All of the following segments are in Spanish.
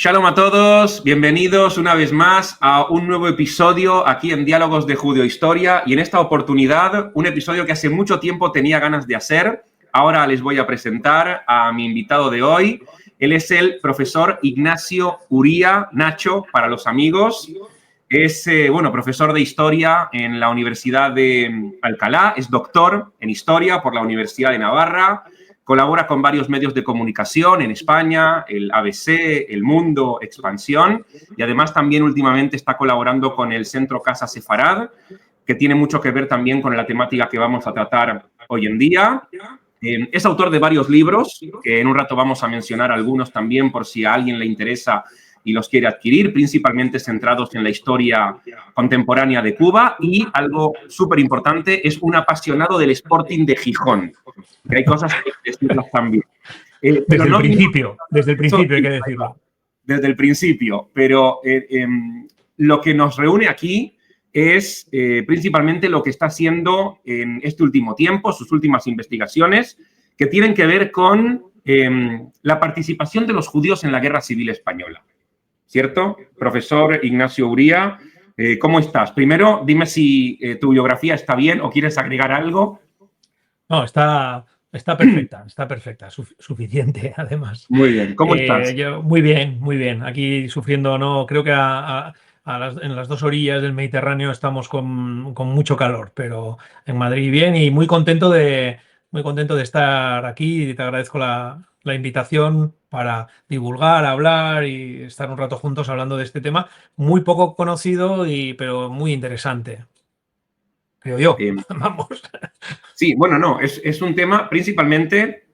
Shalom a todos, bienvenidos una vez más a un nuevo episodio aquí en Diálogos de Judeohistoria y en esta oportunidad un episodio que hace mucho tiempo tenía ganas de hacer. Ahora les voy a presentar a mi invitado de hoy. Él es el profesor Ignacio Uría, Nacho para los amigos. Es profesor de Historia en la Universidad de Alcalá, es doctor en Historia por la Universidad de Navarra. Colabora con varios medios de comunicación en España, el ABC, El Mundo, Expansión, y además también últimamente está colaborando con el Centro Casa Sefarad, que tiene mucho que ver también con la temática que vamos a tratar hoy en día. Es autor de varios libros, que en un rato vamos a mencionar algunos también por si a alguien le interesa y los quiere adquirir, principalmente centrados en la historia contemporánea de Cuba, y algo súper importante, es un apasionado del Sporting de Gijón, que hay cosas que decirlas también. Desde el principio hay que decirlo. Desde el principio, pero lo que nos reúne aquí es principalmente lo que está haciendo en este último tiempo, sus últimas investigaciones, que tienen que ver con la participación de los judíos en la Guerra Civil Española. ¿Cierto? Profesor Ignacio Uría, ¿cómo estás? Primero, dime si tu biografía está bien o quieres agregar algo. No, está perfecta, suficiente además. Muy bien, ¿cómo estás? Muy bien. Aquí sufriendo, no, creo que en las dos orillas del Mediterráneo estamos con mucho calor, pero en Madrid bien y muy contento de estar aquí y te agradezco la invitación para divulgar, hablar y estar un rato juntos hablando de este tema muy poco conocido pero muy interesante. Creo yo, vamos. Sí, bueno, no, es un tema principalmente,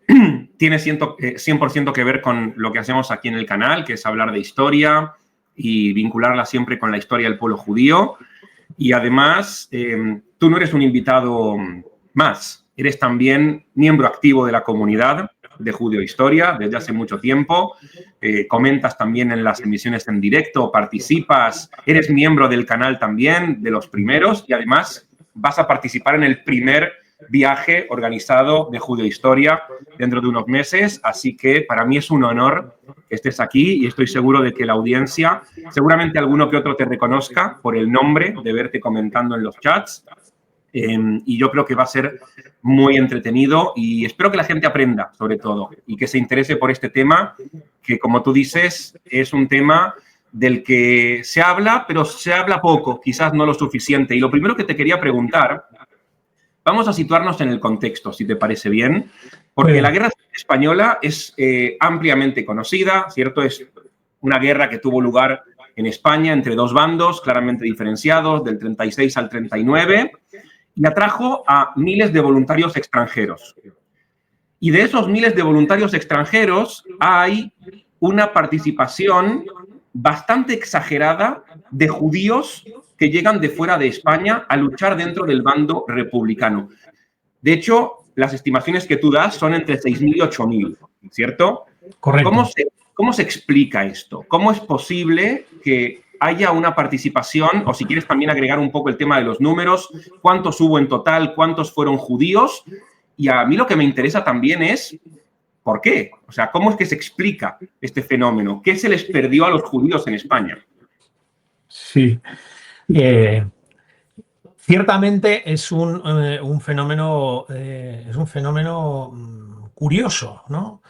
tiene 100% que ver con lo que hacemos aquí en el canal, que es hablar de historia y vincularla siempre con la historia del pueblo judío. Y además, tú no eres un invitado más, eres también miembro activo de la comunidad de Judeohistoria desde hace mucho tiempo. Comentas también en las emisiones en directo, participas, eres miembro del canal también, de los primeros, y además vas a participar en el primer viaje organizado de Judeohistoria dentro de unos meses, así que para mí es un honor que estés aquí y estoy seguro de que la audiencia, seguramente alguno que otro te reconozca por el nombre, de verte comentando en los chats, y yo creo que va a ser muy entretenido y espero que la gente aprenda, sobre todo, y que se interese por este tema, que como tú dices, es un tema del que se habla, pero se habla poco, quizás no lo suficiente. Y lo primero que te quería preguntar, vamos a situarnos en el contexto, si te parece bien, porque la Guerra Civil Española es ampliamente conocida, ¿cierto? Es una guerra que tuvo lugar en España entre dos bandos claramente diferenciados, del 36 al 39, y atrajo a miles de voluntarios extranjeros. Y de esos miles de voluntarios extranjeros hay una participación bastante exagerada de judíos que llegan de fuera de España a luchar dentro del bando republicano. De hecho, las estimaciones que tú das son entre 6.000 y 8.000, ¿cierto? Correcto. ¿Cómo se explica esto? ¿Cómo es posible que haya una participación, o si quieres también agregar un poco el tema de los números, cuántos hubo en total, cuántos fueron judíos? Y a mí lo que me interesa también es ¿por qué? O sea, ¿cómo es que se explica este fenómeno? ¿Qué se les perdió a los judíos en España? Sí. Ciertamente es un fenómeno curioso, ¿no?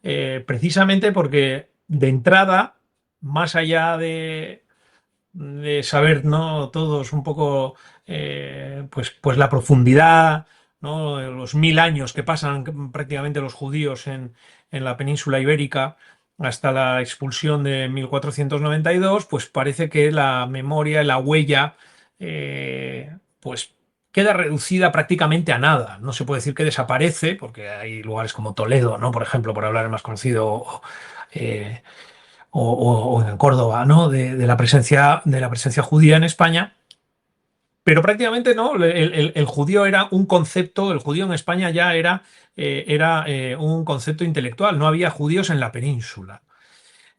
Precisamente porque de entrada, más allá de saber, ¿no?, todos un poco pues la profundidad, ¿no?, los 1000 años que pasan prácticamente los judíos en la península ibérica hasta la expulsión de 1492, pues parece que la memoria, la huella, pues queda reducida prácticamente a nada. No se puede decir que desaparece, porque hay lugares como Toledo, ¿no?, por ejemplo, por hablar el más conocido, o en Córdoba, ¿no?, de la presencia judía en España. Pero prácticamente no, el judío era un concepto, el judío en España ya era un concepto intelectual, no había judíos en la península.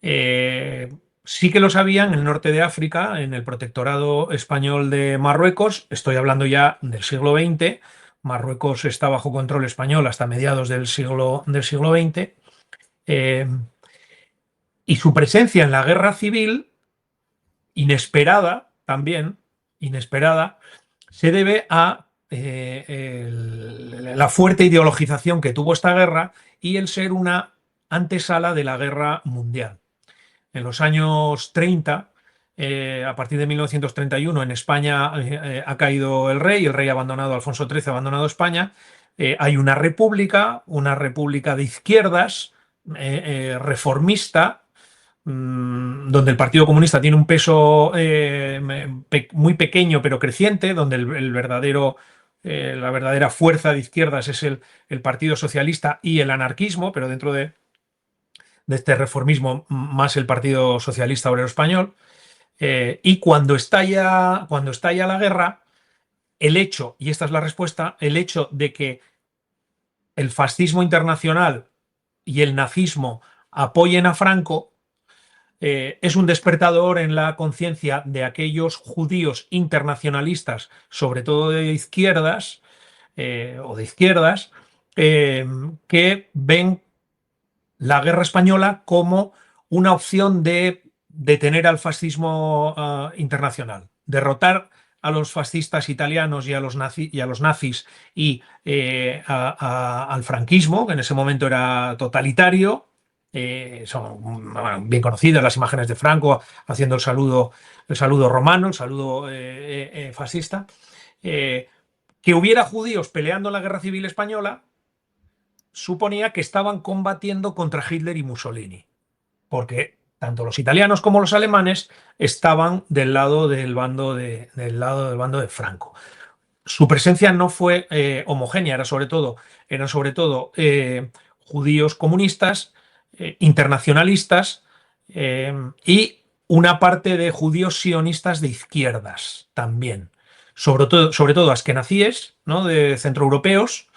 Sí que los había en el norte de África, en el protectorado español de Marruecos, estoy hablando ya del siglo XX, Marruecos está bajo control español hasta mediados del siglo XX. Y su presencia en la guerra civil, inesperada también, inesperada, se debe a la fuerte ideologización que tuvo esta guerra y el ser una antesala de la guerra mundial. En los años 30, a partir de 1931, en España ha caído el rey ha abandonado, Alfonso XIII ha abandonado España, hay una república de izquierdas, reformista, donde el Partido Comunista tiene un peso muy pequeño pero creciente, donde la verdadera fuerza de izquierdas es el Partido Socialista y el anarquismo, pero dentro de este reformismo más el Partido Socialista Obrero Español. Y cuando estalla la guerra, el hecho, y esta es la respuesta, el hecho de que el fascismo internacional y el nazismo apoyen a Franco, es un despertador en la conciencia de aquellos judíos internacionalistas, sobre todo de izquierdas, que ven la guerra española como una opción de detener al fascismo internacional, derrotar a los fascistas italianos y a los nazis y al franquismo, que en ese momento era totalitario. Son bien conocidas las imágenes de Franco haciendo el saludo romano, el saludo fascista. Que hubiera judíos peleando en la Guerra Civil Española suponía que estaban combatiendo contra Hitler y Mussolini, porque tanto los italianos como los alemanes estaban del lado del bando de Franco. Su presencia no fue homogénea, eran sobre todo judíos comunistas, internacionalistas, y una parte de judíos sionistas de izquierdas también, sobre todo askenazíes, ¿no?, de centroeuropeos,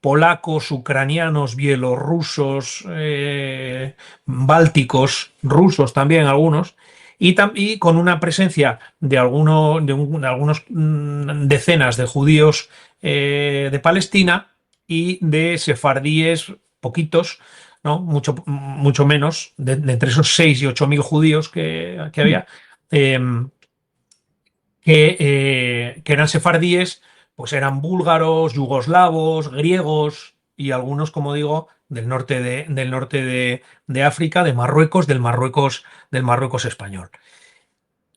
polacos, ucranianos, bielorrusos, bálticos, rusos también algunos, y con una presencia de algunos decenas de judíos de Palestina y de sefardíes, poquitos, ¿no? Mucho menos, de entre esos 6 y 8 mil judíos que había, que eran sefardíes, pues eran búlgaros, yugoslavos, griegos y algunos, como digo, del norte de África, del Marruecos español.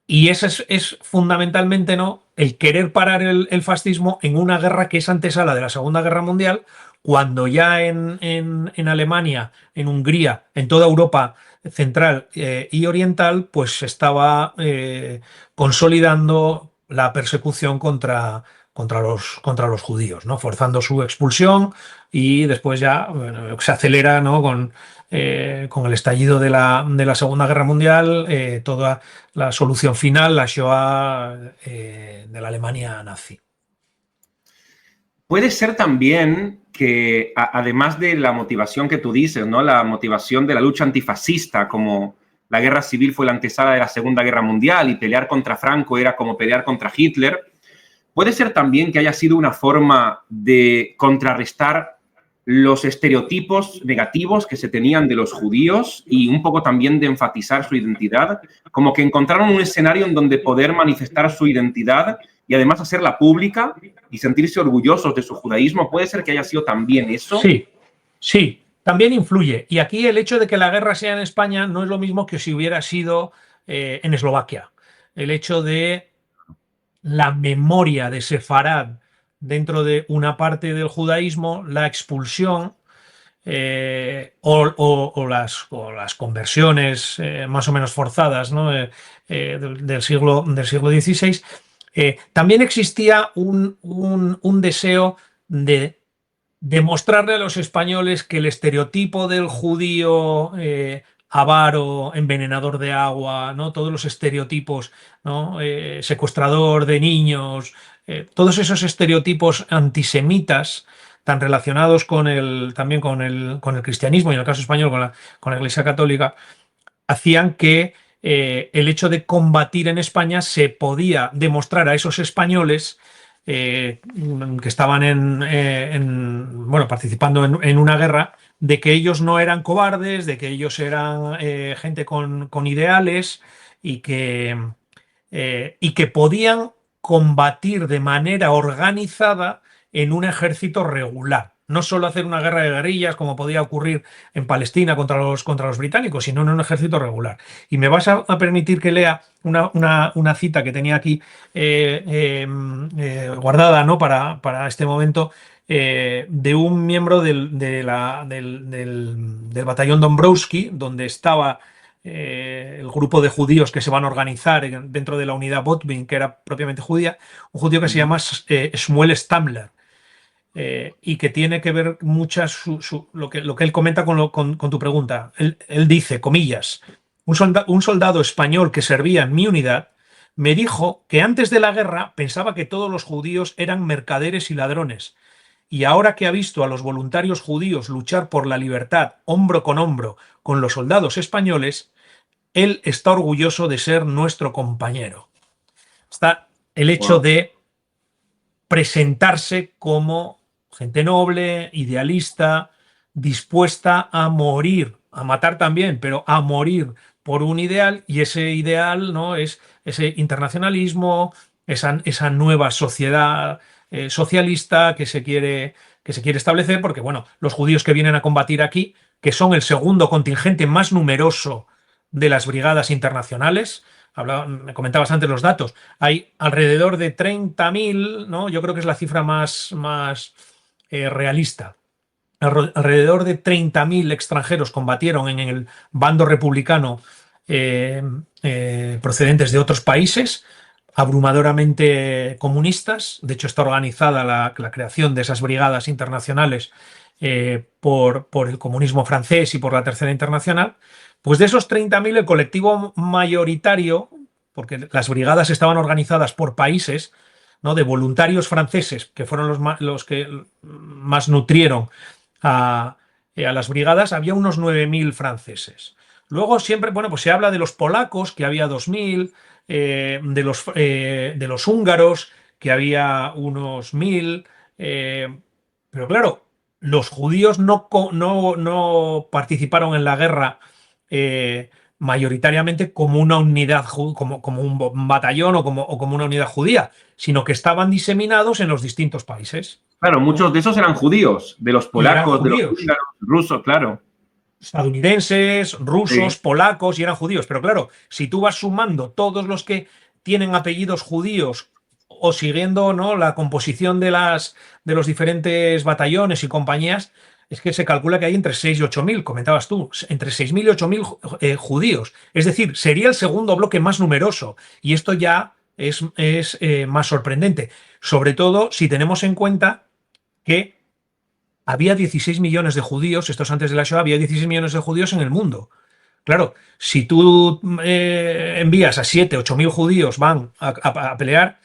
Y ese es fundamentalmente, ¿no?, el querer parar el fascismo en una guerra que es antesala de la Segunda Guerra Mundial, cuando ya en Alemania, en Hungría, en toda Europa central y oriental, pues se estaba consolidando la persecución contra los judíos, ¿no?, forzando su expulsión, y después ya, bueno, se acelera, ¿no?, con el estallido de la Segunda Guerra Mundial, toda la solución final, la Shoah de la Alemania nazi. Puede ser también que, además de la motivación que tú dices, ¿no?, la motivación de la lucha antifascista, como la guerra civil fue la antesala de la Segunda Guerra Mundial y pelear contra Franco era como pelear contra Hitler, puede ser también que haya sido una forma de contrarrestar los estereotipos negativos que se tenían de los judíos y un poco también de enfatizar su identidad, como que encontraron un escenario en donde poder manifestar su identidad y además hacerla pública y sentirse orgullosos de su judaísmo. ¿Puede ser que haya sido también eso? Sí, también influye. Y aquí el hecho de que la guerra sea en España no es lo mismo que si hubiera sido en Eslovaquia. El hecho de la memoria de Sefarad dentro de una parte del judaísmo, la expulsión o las conversiones más o menos forzadas, ¿no?, del siglo XVI. También existía un deseo de demostrarle a los españoles que el estereotipo del judío avaro, envenenador de agua, ¿no?, todos los estereotipos, ¿no?, secuestrador de niños, todos esos estereotipos antisemitas tan relacionados también con el cristianismo y en el caso español con la Iglesia Católica, hacían que el hecho de combatir en España se podía demostrar a esos españoles que estaban bueno, participando en una guerra, de que ellos no eran cobardes, de que ellos eran gente con ideales y que podían combatir de manera organizada en un ejército regular. No solo hacer una guerra de guerrillas como podía ocurrir en Palestina contra los británicos, sino en un ejército regular. Y me vas a permitir que lea una cita que tenía aquí guardada, ¿no? Para este momento, de un miembro del batallón Dombrowski, donde estaba el grupo de judíos que se van a organizar dentro de la unidad Botwin, que era propiamente judía, un judío que se llama Shmuel Stammler, y que tiene que ver lo que él comenta con tu pregunta. Él dice, comillas, un soldado español que servía en mi unidad me dijo que antes de la guerra pensaba que todos los judíos eran mercaderes y ladrones, y ahora que ha visto a los voluntarios judíos luchar por la libertad hombro con los soldados españoles, él está orgulloso de ser nuestro compañero. Está el hecho Wow. de presentarse como gente noble, idealista, dispuesta a morir, a matar también, pero a morir por un ideal, y ese ideal, ¿no?, es ese internacionalismo, esa nueva sociedad socialista que se quiere establecer, porque bueno, los judíos que vienen a combatir aquí, que son el segundo contingente más numeroso de las brigadas internacionales, me comentabas antes los datos, hay alrededor de 30.000, ¿no? Yo creo que es la cifra más realista. Alrededor de 30.000 extranjeros combatieron en el bando republicano, procedentes de otros países, abrumadoramente comunistas. De hecho, está organizada la creación de esas brigadas internacionales por el comunismo francés y por la Tercera Internacional. Pues de esos 30.000, el colectivo mayoritario, porque las brigadas estaban organizadas por países, ¿no?, de voluntarios franceses, que fueron los que más nutrieron a las brigadas, había unos 9.000 franceses. Luego siempre, bueno, pues se habla de los polacos, que había 2.000, de los húngaros, que había unos 1.000, pero claro, los judíos no participaron en la guerra mayoritariamente como una unidad, como un batallón o como una unidad judía, sino que estaban diseminados en los distintos países, Claro, ¿no? muchos de esos eran judíos, de los Y eran polacos, de los judíos, húngaros, rusos, claro. estadounidenses, Sí. rusos, polacos, y eran judíos. Pero claro, si tú vas sumando todos los que tienen apellidos judíos o siguiendo, ¿no?, la composición de los diferentes batallones y compañías, es que se calcula que hay entre 6 y 8.000, comentabas tú, entre 6.000 y 8.000 judíos. Es decir, sería el segundo bloque más numeroso. Y esto ya es más sorprendente, sobre todo si tenemos en cuenta que había 16 millones de judíos, esto es antes de la Shoah, había 16 millones de judíos en el mundo. Claro, si tú envías a 7, 8.000 judíos, van a pelear,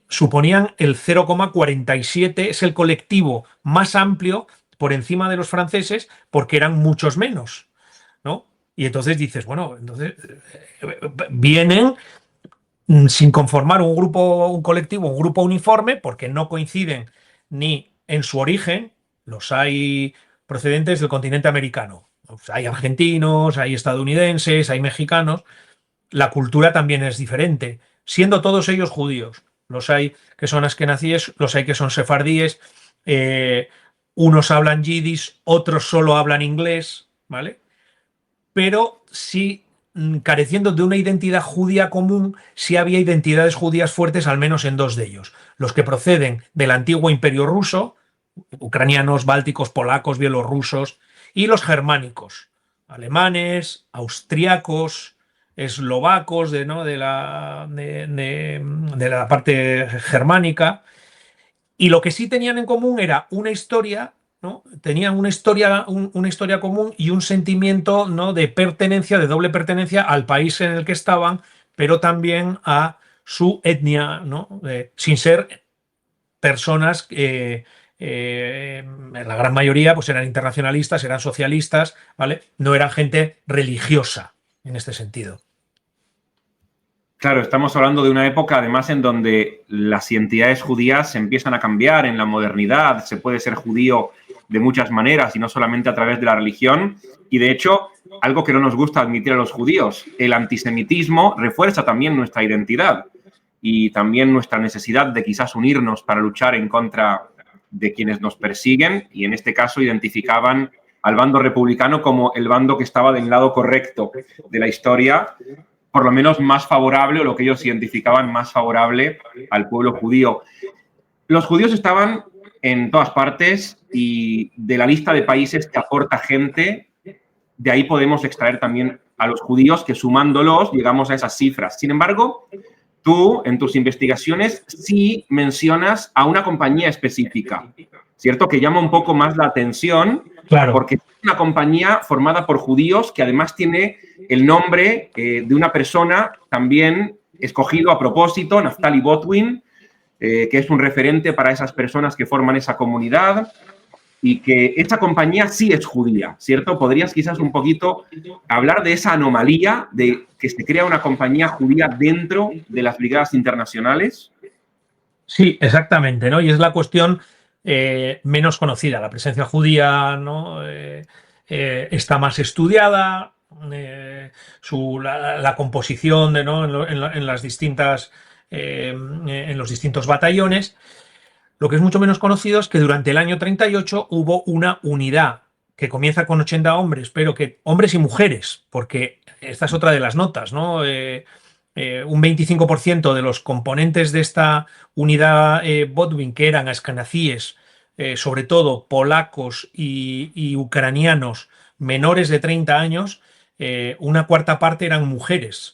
suponían el 0,47, es el colectivo más amplio por encima de los franceses, porque eran muchos menos, ¿no? Y entonces dices, bueno, entonces vienen sin conformar un grupo, un colectivo, un grupo uniforme, porque no coinciden ni en su origen. Los hay procedentes del continente americano. Pues hay argentinos, hay estadounidenses, hay mexicanos. La cultura también es diferente, siendo todos ellos judíos. Los hay que son askenazíes, los hay que son sefardíes, eh, unos hablan yiddish, otros solo hablan inglés, ¿vale? Pero sí, careciendo de una identidad judía común, sí había identidades judías fuertes, al menos en dos de ellos. Los que proceden del antiguo imperio ruso, ucranianos, bálticos, polacos, bielorrusos, y los germánicos, alemanes, austriacos, eslovacos ¿no?, de la parte germánica. Y lo que sí tenían en común era una historia, ¿no? Tenían una historia común y un sentimiento, ¿no?, de pertenencia, de doble pertenencia al país en el que estaban, pero también a su etnia, ¿no? Sin ser personas en la gran mayoría pues eran internacionalistas, eran socialistas, ¿vale? No eran gente religiosa en este sentido. Claro, estamos hablando de una época además en donde las identidades judías se empiezan a cambiar en la modernidad, se puede ser judío de muchas maneras y no solamente a través de la religión. Y de hecho, algo que no nos gusta admitir a los judíos, el antisemitismo refuerza también nuestra identidad y también nuestra necesidad de quizás unirnos para luchar en contra de quienes nos persiguen, y en este caso identificaban al bando republicano como el bando que estaba del lado correcto de la historia, por lo menos más favorable, o lo que ellos identificaban más favorable al pueblo judío. Los judíos estaban en todas partes, y de la lista de países que aporta gente, de ahí podemos extraer también a los judíos, que sumándolos llegamos a esas cifras. Sin embargo, tú en tus investigaciones sí mencionas a una compañía específica, ¿cierto? Que llama un poco más la atención, Claro. porque es una compañía formada por judíos que además tiene el nombre de una persona también escogido a propósito, Naftali Botwin, que es un referente para esas personas que forman esa comunidad, y que esta compañía sí es judía, ¿cierto? ¿Podrías quizás un poquito hablar de esa anomalía de que se crea una compañía judía dentro de las brigadas internacionales? Sí, exactamente, ¿no? Y es la cuestión menos conocida. La presencia judía, ¿no? Está más estudiada, la composición de, ¿no? En las distintas, en los distintos batallones. Lo que es mucho menos conocido es que durante el año 38 hubo una unidad que comienza con 80 hombres, pero que hombres y mujeres, porque esta es otra de las notas, ¿no? Un 25% de los componentes de esta unidad Botwin, que eran ascanacíes, sobre todo polacos y ucranianos menores de 30 años, una cuarta parte eran mujeres.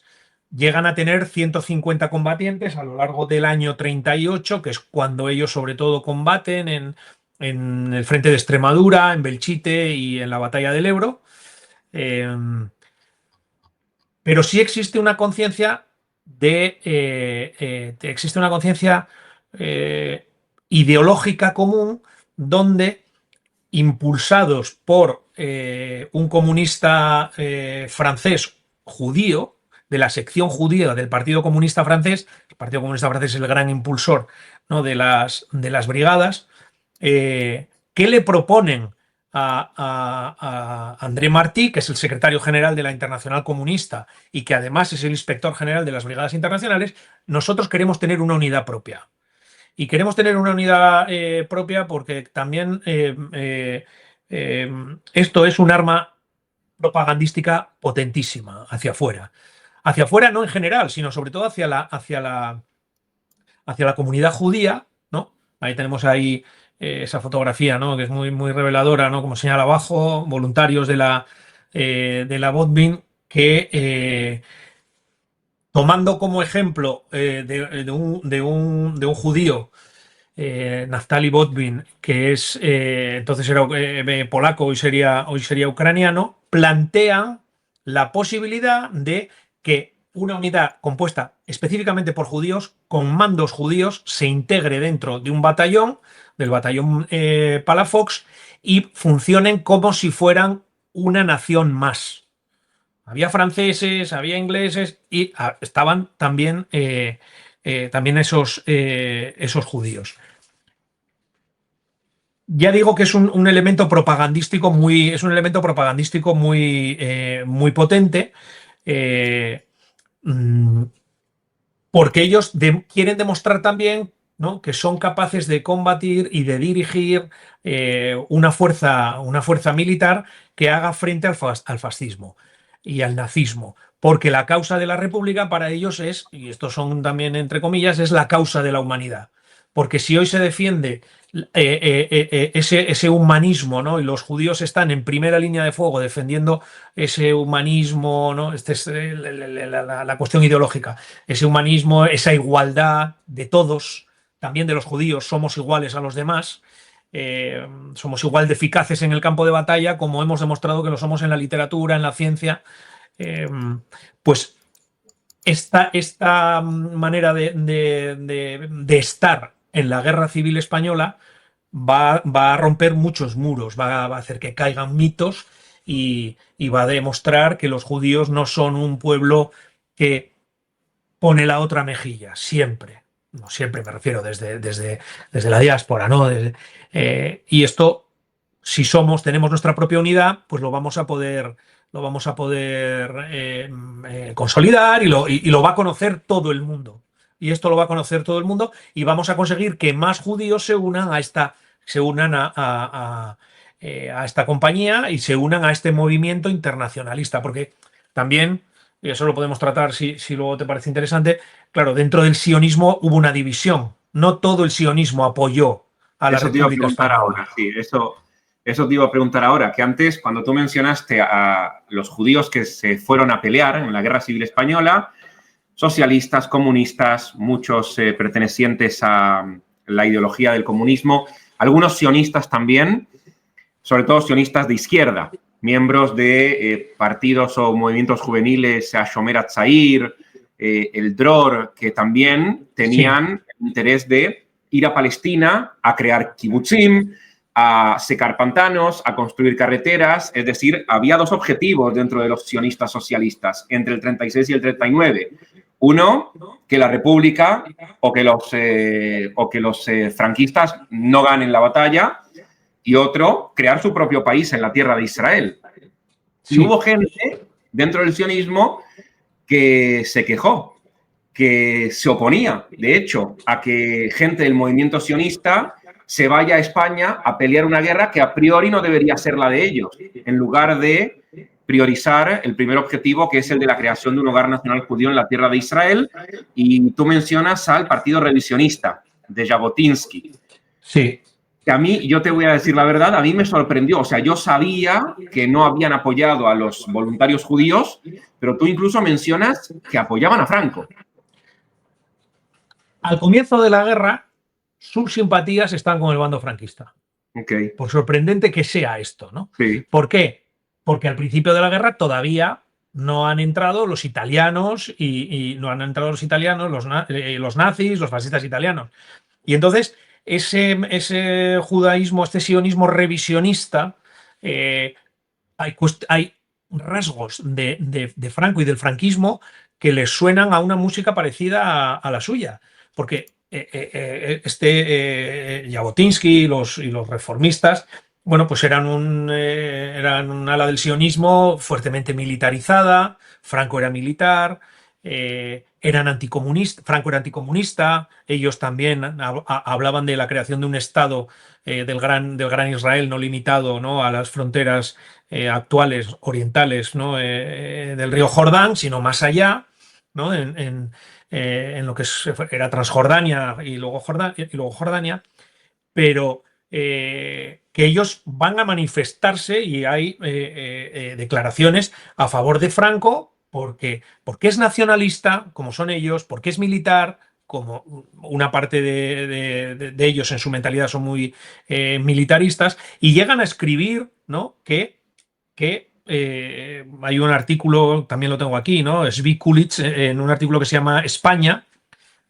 Llegan a tener 150 combatientes a lo largo del año 38, que es cuando ellos sobre todo combaten en el frente de Extremadura, en Belchite y en la batalla del Ebro. Pero sí existe una conciencia existe una conciencia ideológica común, donde, impulsados por un comunista francés judío, de la sección judía del Partido Comunista Francés. El Partido Comunista Francés es el gran impulsor, ¿no? de las brigadas, que le proponen a André Martí, que es el secretario general de la Internacional Comunista y que además es el inspector general de las brigadas internacionales: nosotros queremos tener una unidad propia. Y queremos tener una unidad propia porque también esto es un arma propagandística potentísima hacia afuera. Hacia afuera no en general, sino sobre todo hacia la comunidad judía, ¿no? Ahí tenemos ahí esa fotografía, ¿no? Que es muy, muy reveladora, ¿no? Como señala abajo, voluntarios de la Botwin que, tomando como ejemplo de un judío, Naftali Botwin, que es entonces era polaco, hoy sería ucraniano, plantean la posibilidad de que una unidad compuesta específicamente por judíos, con mandos judíos, se integre dentro de un batallón, del batallón Palafox, y funcionen como si fueran una nación más. Había franceses, había ingleses y estaban también esos judíos. Ya digo que es un elemento propagandístico muy potente, eh, mm, porque ellos quieren demostrar también, ¿no? Que son capaces de combatir y de dirigir una fuerza militar que haga frente al fascismo y al nazismo. Porque la causa de la República para ellos es, y estos son también entre comillas, es la causa de la humanidad. Porque si hoy se defiende ese humanismo, ¿no? Y los judíos están en primera línea de fuego defendiendo ese humanismo, ¿no? Esta es la cuestión ideológica, ese humanismo, esa igualdad de todos, también de los judíos, somos iguales a los demás. Somos igual de eficaces en el campo de batalla como hemos demostrado que lo somos en la literatura, en la ciencia. eh, pues esta manera de estar en la Guerra Civil Española va a romper muchos muros, va a hacer que caigan mitos y va a demostrar que los judíos no son un pueblo que pone la otra mejilla, siempre. No siempre, me refiero desde la diáspora, ¿no? Y esto, si tenemos nuestra propia unidad, pues lo vamos a poder consolidar y lo va a conocer todo el mundo. Y esto lo va a conocer todo el mundo y vamos a conseguir que más judíos se unan a esta compañía y se unan a este movimiento internacionalista, porque también, y eso lo podemos tratar si luego te parece interesante, claro, dentro del sionismo hubo una división. No todo el sionismo apoyó a la Eso te iba a República preguntar Española. ahora, sí, eso te iba a preguntar ahora, que antes, cuando tú mencionaste a los judíos que se fueron a pelear en la Guerra Civil Española, socialistas, comunistas, muchos pertenecientes a la ideología del comunismo, algunos sionistas también, sobre todo sionistas de izquierda, miembros de partidos o movimientos juveniles, Shomer Hatzair, el Dror, que también tenían interés de ir a Palestina a crear kibutzim, a secar pantanos, a construir carreteras. Es decir, había dos objetivos dentro de los sionistas socialistas entre el 36 y el 39. Uno, que la República o que los franquistas no ganen la batalla, y otro, crear su propio país en la tierra de Israel. Sí. Y hubo gente dentro del sionismo que se quejó, que se oponía, de hecho, a que gente del movimiento sionista se vaya a España a pelear una guerra que a priori no debería ser la de ellos, en lugar de priorizar el primer objetivo, que es el de la creación de un hogar nacional judío en la tierra de Israel. Y tú mencionas al Partido Revisionista de Jabotinsky. Sí. Que a mí, yo te voy a decir la verdad, a mí me sorprendió. O sea, yo sabía que no habían apoyado a los voluntarios judíos, pero tú incluso mencionas que apoyaban a Franco. Al comienzo de la guerra, sus simpatías están con el bando franquista. Okay. Por sorprendente que sea esto, ¿no? Sí. ¿Por qué? Porque al principio de la guerra todavía no han entrado los italianos y no han entrado los italianos, los nazis, los fascistas italianos. Y entonces ese judaísmo, este sionismo revisionista, hay rasgos de Franco y del franquismo que les suenan a una música parecida a la suya. Porque Jabotinsky y los reformistas, bueno, pues eran un ala del sionismo fuertemente militarizada. Franco era militar, eran anticomunistas. Franco era anticomunista. Ellos también hablaban de la creación de un Estado del gran Israel no limitado, ¿no?, a las fronteras actuales orientales, ¿no?, del río Jordán, sino más allá, ¿no?, en lo que era Transjordania y luego Jordania, pero que ellos van a manifestarse y hay declaraciones a favor de Franco porque es nacionalista, como son ellos, porque es militar, como una parte de ellos en su mentalidad son muy militaristas, y llegan a escribir, ¿no?, que hay un artículo, también lo tengo aquí, ¿no?, Zvi Kulitz, en un artículo que se llama España,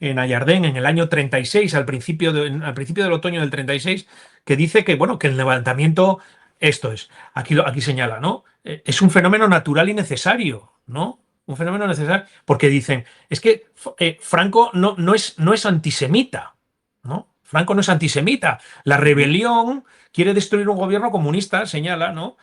en Ayardén, en el año 36, al principio del otoño del 36, que dice que, bueno, que el levantamiento, aquí señala, ¿no?, es un fenómeno natural y necesario, ¿no? Un fenómeno necesario, porque dicen, es que Franco no es antisemita, ¿no? Franco no es antisemita. La rebelión quiere destruir un gobierno comunista, señala, ¿no?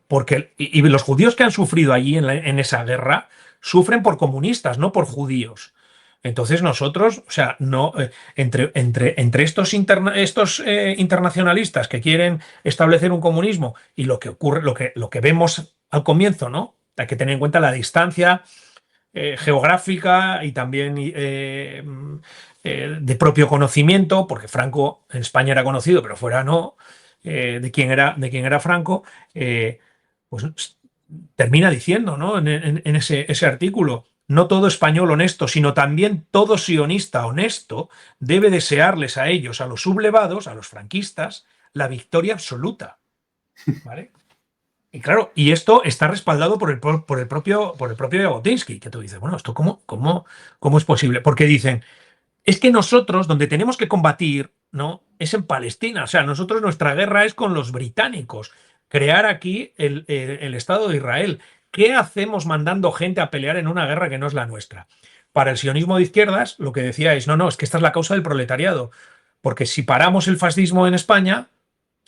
Porque los judíos que han sufrido allí en esa guerra sufren por comunistas, no por judíos. Entonces nosotros, o sea, no entre estos internacionalistas que quieren establecer un comunismo y lo que ocurre, lo que vemos al comienzo, ¿no? Hay que tener en cuenta la distancia geográfica y también de propio conocimiento, porque Franco en España era conocido, pero fuera no, de quién era Franco, pues termina diciendo, ¿no?, en ese artículo: no todo español honesto, sino también todo sionista honesto debe desearles a ellos, a los sublevados, a los franquistas, la victoria absoluta. ¿Vale? Y claro, y esto está respaldado por el propio Jabotinsky, que tú dices, bueno, ¿esto cómo es posible? Porque dicen, es que nosotros, donde tenemos que combatir, ¿no?, es en Palestina. O sea, nuestra guerra es con los británicos, crear aquí el Estado de Israel. ¿qué hacemos mandando gente a pelear en una guerra que no es la nuestra? Para el sionismo de izquierdas, lo que decía es, no, es que esta es la causa del proletariado, porque si paramos el fascismo en España,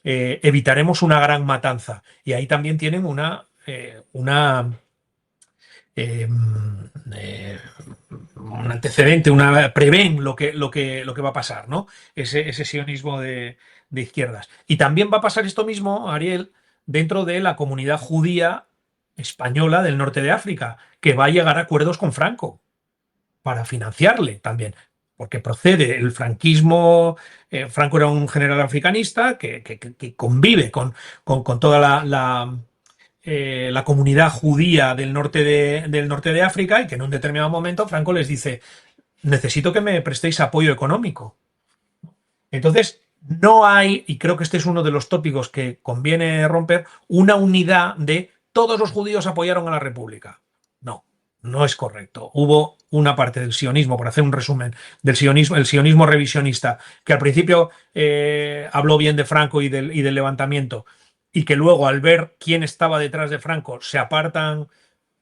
evitaremos una gran matanza. Y ahí también tienen eh, eh, un antecedente, prevén lo que va a pasar, ¿no? Ese sionismo de izquierdas. Y también va a pasar esto mismo, Ariel, dentro de la comunidad judía española del norte de África, que va a llegar a acuerdos con Franco para financiarle también. Porque procede el franquismo. Franco era un general africanista que convive con toda la comunidad judía del norte de África, y que en un determinado momento Franco les dice: necesito que me prestéis apoyo económico. Entonces, no hay, y creo que este es uno de los tópicos que conviene romper, una unidad de todos los judíos apoyaron a la República. No, no es correcto. Hubo una parte del sionismo, por hacer un resumen, del sionismo, el sionismo revisionista, que al principio habló bien de Franco y del levantamiento, y que luego, al ver quién estaba detrás de Franco, se apartan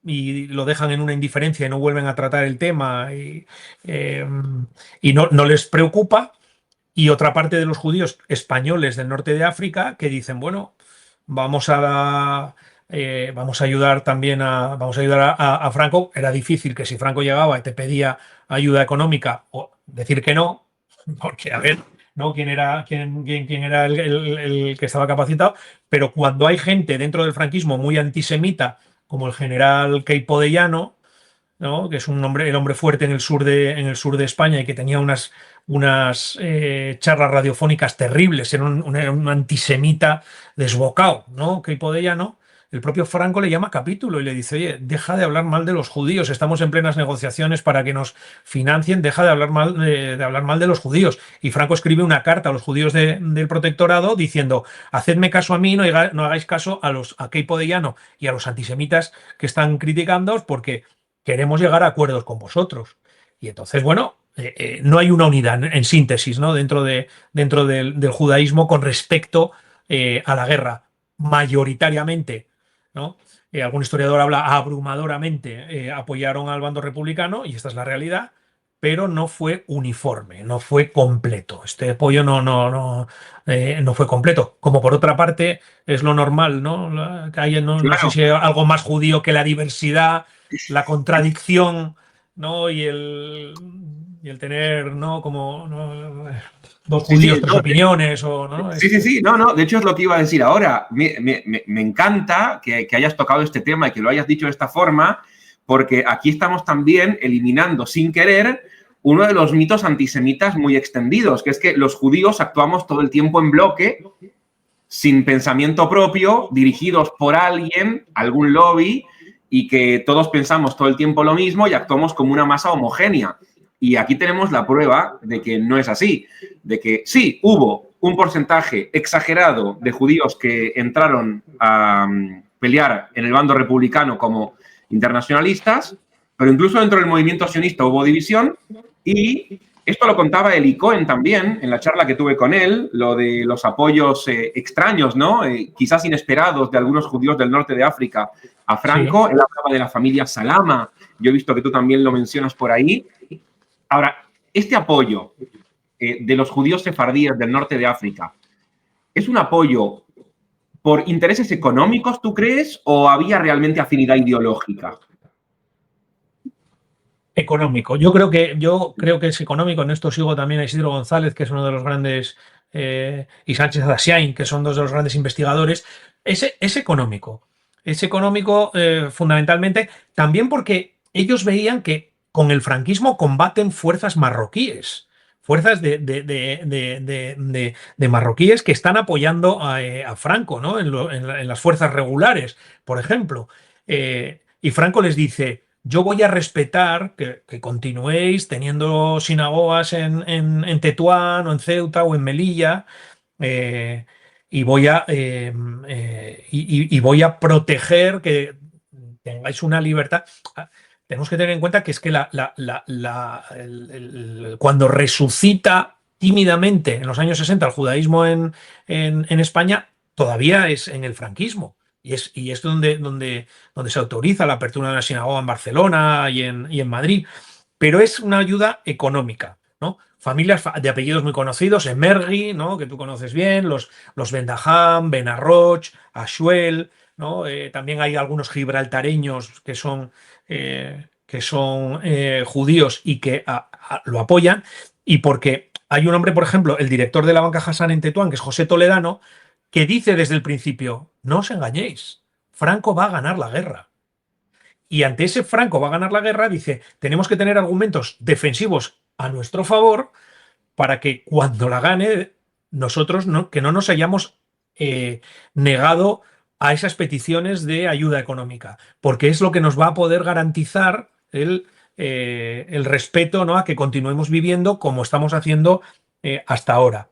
y lo dejan en una indiferencia y no vuelven a tratar el tema, eh, y no les preocupa. Y otra parte de los judíos españoles del norte de África que dicen, bueno, vamos a ayudar también vamos a ayudar a Franco. Era difícil que si Franco llegaba y te pedía ayuda económica, o decir que no, porque a ver, ¿no? ¿Quién era el que estaba capacitado? Pero cuando hay gente dentro del franquismo muy antisemita, como el general Queipo de Llano, ¿no? Que es el hombre fuerte en el sur de España, y que tenía unas charlas radiofónicas terribles, era un antisemita desbocado, ¿no? Queipo de Llano. El propio Franco le llama capítulo y le dice: oye, deja de hablar mal de los judíos, estamos en plenas negociaciones para que nos financien, deja de hablar mal de los judíos. Y Franco escribe una carta a los judíos del protectorado diciendo: hacedme caso a mí, no hagáis caso a Queipo de Llano y a los antisemitas que están criticándoos, porque queremos llegar a acuerdos con vosotros. Y entonces, bueno, no hay una unidad, en síntesis, ¿no? Dentro del judaísmo con respecto a la guerra. Mayoritariamente, ¿no? Algún historiador habla abrumadoramente, apoyaron al bando republicano, y esta es la realidad, pero no fue uniforme, no fue completo. Este apoyo no fue completo. Como por otra parte es lo normal, ¿no? No sé Claro. si hay algo más judío que la diversidad, la contradicción, ¿no? Y el tener, ¿no? Como, ¿no? Dos Sí, judíos, sí, tres no, opiniones, o ¿no? sí, sí, sí, no, no, de hecho es lo que iba a decir ahora. Me encanta que hayas tocado este tema y que lo hayas dicho de esta forma, porque aquí estamos también eliminando sin querer uno de los mitos antisemitas muy extendidos, que es que los judíos actuamos todo el tiempo en bloque, sin pensamiento propio, dirigidos por alguien, algún lobby, y que todos pensamos todo el tiempo lo mismo y actuamos como una masa homogénea. Y aquí tenemos la prueba de que no es así, de que sí, hubo un porcentaje exagerado de judíos que entraron a pelear en el bando republicano como internacionalistas, pero incluso dentro del movimiento sionista hubo división, y esto lo contaba Eli Cohen también en la charla que tuve con él, lo de los apoyos extraños, ¿no? Quizás inesperados, de algunos judíos del norte de África a Sí. Franco. Él hablaba de la familia Salama. Yo he visto que tú también lo mencionas por ahí. Ahora, este apoyo de los judíos sefardíes del norte de África, ¿es un apoyo por intereses económicos, tú crees, o había realmente afinidad ideológica? Económico. Yo creo que es económico. En esto sigo también a Isidro González, que es uno de los grandes, y Sánchez Adasiain, que son dos de los grandes investigadores. Es económico. Es económico, fundamentalmente, también porque ellos veían que con el franquismo combaten fuerzas marroquíes. Fuerzas de marroquíes que están apoyando a Franco, ¿no? En las fuerzas regulares, por ejemplo. Y Franco les dice: yo voy a respetar que continuéis teniendo sinagogas en Tetuán, o en Ceuta, o en Melilla, eh, y voy a proteger que tengáis una libertad. Tenemos que tener en cuenta que es que cuando resucita tímidamente en los años 60 el judaísmo en España, todavía es en el franquismo. Y es donde se autoriza la apertura de una sinagoga en Barcelona y en Madrid, pero es una ayuda económica, ¿no? Familias de apellidos muy conocidos, Emergui, ¿no? Que tú conoces bien, los Bendaham, Benarroch, Ashuel, ¿no? También hay algunos gibraltareños que son judíos y que lo apoyan, y porque hay un hombre, por ejemplo, el director de la Banca Hassan en Tetuán, que es José Toledano, que dice desde el principio: no os engañéis, Franco va a ganar la guerra. Y ante ese Franco va a ganar la guerra, dice, tenemos que tener argumentos defensivos a nuestro favor para que cuando la gane, nosotros que no nos hayamos negado a esas peticiones de ayuda económica, porque es lo que nos va a poder garantizar el respeto, ¿no?, a que continuemos viviendo como estamos haciendo hasta ahora.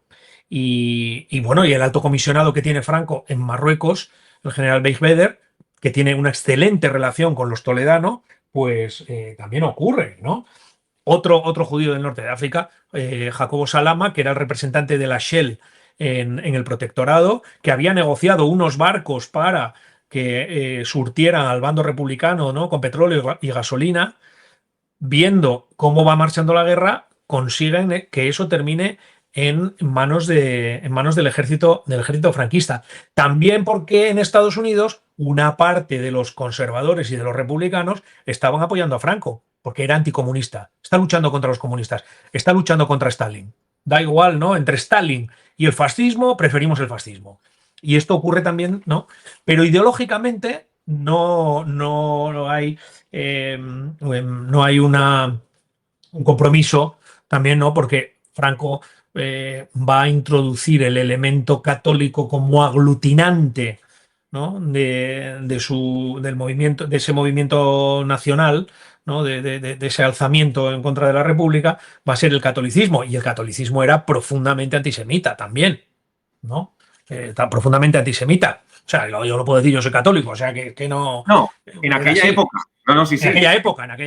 Y bueno, y el alto comisionado que tiene Franco en Marruecos, el general Beigbeder, que tiene una excelente relación con los toledanos, pues también ocurre, ¿no? Otro judío del norte de África, Jacobo Salama, que era el representante de la Shell en el protectorado, que había negociado unos barcos para que surtieran al bando republicano, ¿no?, con petróleo y gasolina, viendo cómo va marchando la guerra, consiguen que eso termine en manos del ejército franquista. También porque en Estados Unidos una parte de los conservadores y de los republicanos estaban apoyando a Franco, porque era anticomunista. Está luchando contra los comunistas, está luchando contra Stalin. Da igual, ¿no? Entre Stalin y el fascismo, preferimos el fascismo. Y esto ocurre también, ¿no? Pero ideológicamente no hay, no hay un compromiso también, ¿no? Porque Franco va a introducir el elemento católico como aglutinante, ¿no?, del movimiento, de ese movimiento nacional, ¿no?, de ese alzamiento en contra de la República, va a ser el catolicismo. Y el catolicismo era profundamente antisemita también, ¿no? Está profundamente antisemita. O sea, yo lo puedo decir, yo soy católico, o sea, que no. No, en Era aquella así. época. No, sí, En sí. aquella época.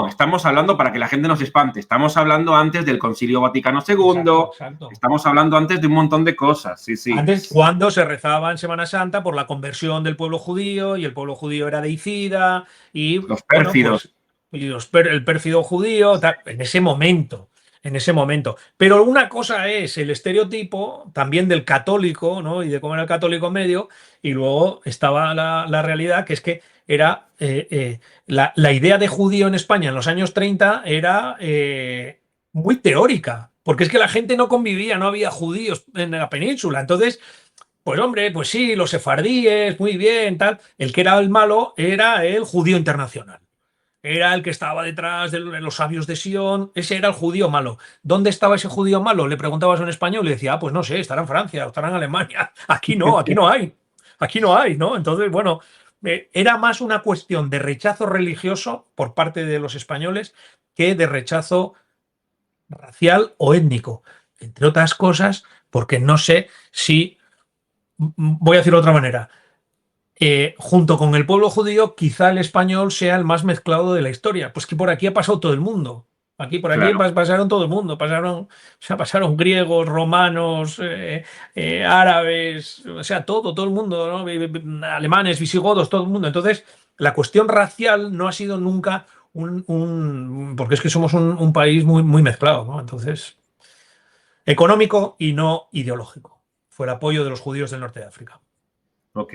Estamos hablando para que la gente no se espante. Estamos hablando antes del Concilio Vaticano II. Exacto. Estamos hablando antes de un montón de cosas. Sí, sí. Antes, cuando se rezaba en Semana Santa por la conversión del pueblo judío, y el pueblo judío era deicida, y Los bueno, pérfidos. pues el pérfido judío, tal, en ese momento. Pero una cosa es el estereotipo también del católico, ¿no?, y de cómo era el católico medio, y luego estaba la realidad, que es que era la idea de judío en España en los años 30 era muy teórica, porque es que la gente no convivía, no había judíos en la península. Entonces, pues hombre, pues sí, los sefardíes, muy bien, tal. El que era el malo era el judío internacional. Era el que estaba detrás de los sabios de Sion. Ese era el judío malo. ¿Dónde estaba ese judío malo? Le preguntabas a un español y decía, pues no sé, estará en Francia o estará en Alemania. Aquí no hay. Aquí no hay, ¿no? Entonces, bueno, era más una cuestión de rechazo religioso por parte de los españoles que de rechazo racial o étnico, entre otras cosas, porque no sé si, voy a decirlo de otra manera, junto con el pueblo judío, quizá el español sea el más mezclado de la historia. Pues que por aquí ha pasado todo el mundo. Por aquí Claro. pasaron todo el mundo. Pasaron griegos, romanos, árabes, o sea, todo el mundo, ¿no? Alemanes, visigodos, todo el mundo. Entonces, la cuestión racial no ha sido nunca porque es que somos un país muy, muy mezclado, ¿no? Entonces, económico y no ideológico. Fue el apoyo de los judíos del norte de África. Ok.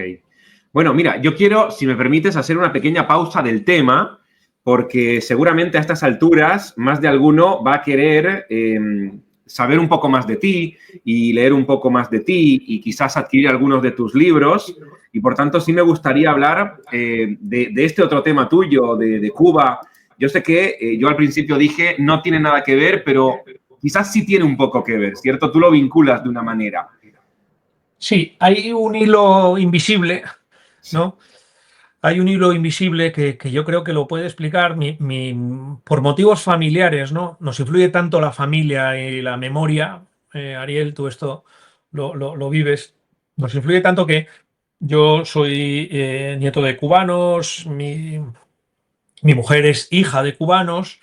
Bueno, mira, yo quiero, si me permites, hacer una pequeña pausa del tema, porque seguramente a estas alturas más de alguno va a querer saber un poco más de ti y leer un poco más de ti y quizás adquirir algunos de tus libros. Y por tanto, sí me gustaría hablar de este otro tema tuyo, de Cuba. Yo sé que yo al principio dije no tiene nada que ver, pero quizás sí tiene un poco que ver, ¿cierto? Tú lo vinculas de una manera. Sí, hay un hilo invisible, ¿no? Hay un hilo invisible que yo creo que lo puede explicar por motivos familiares, ¿no? Nos influye tanto la familia y la memoria. Ariel, tú esto lo vives. Nos influye tanto que yo soy nieto de cubanos, mi mujer es hija de cubanos,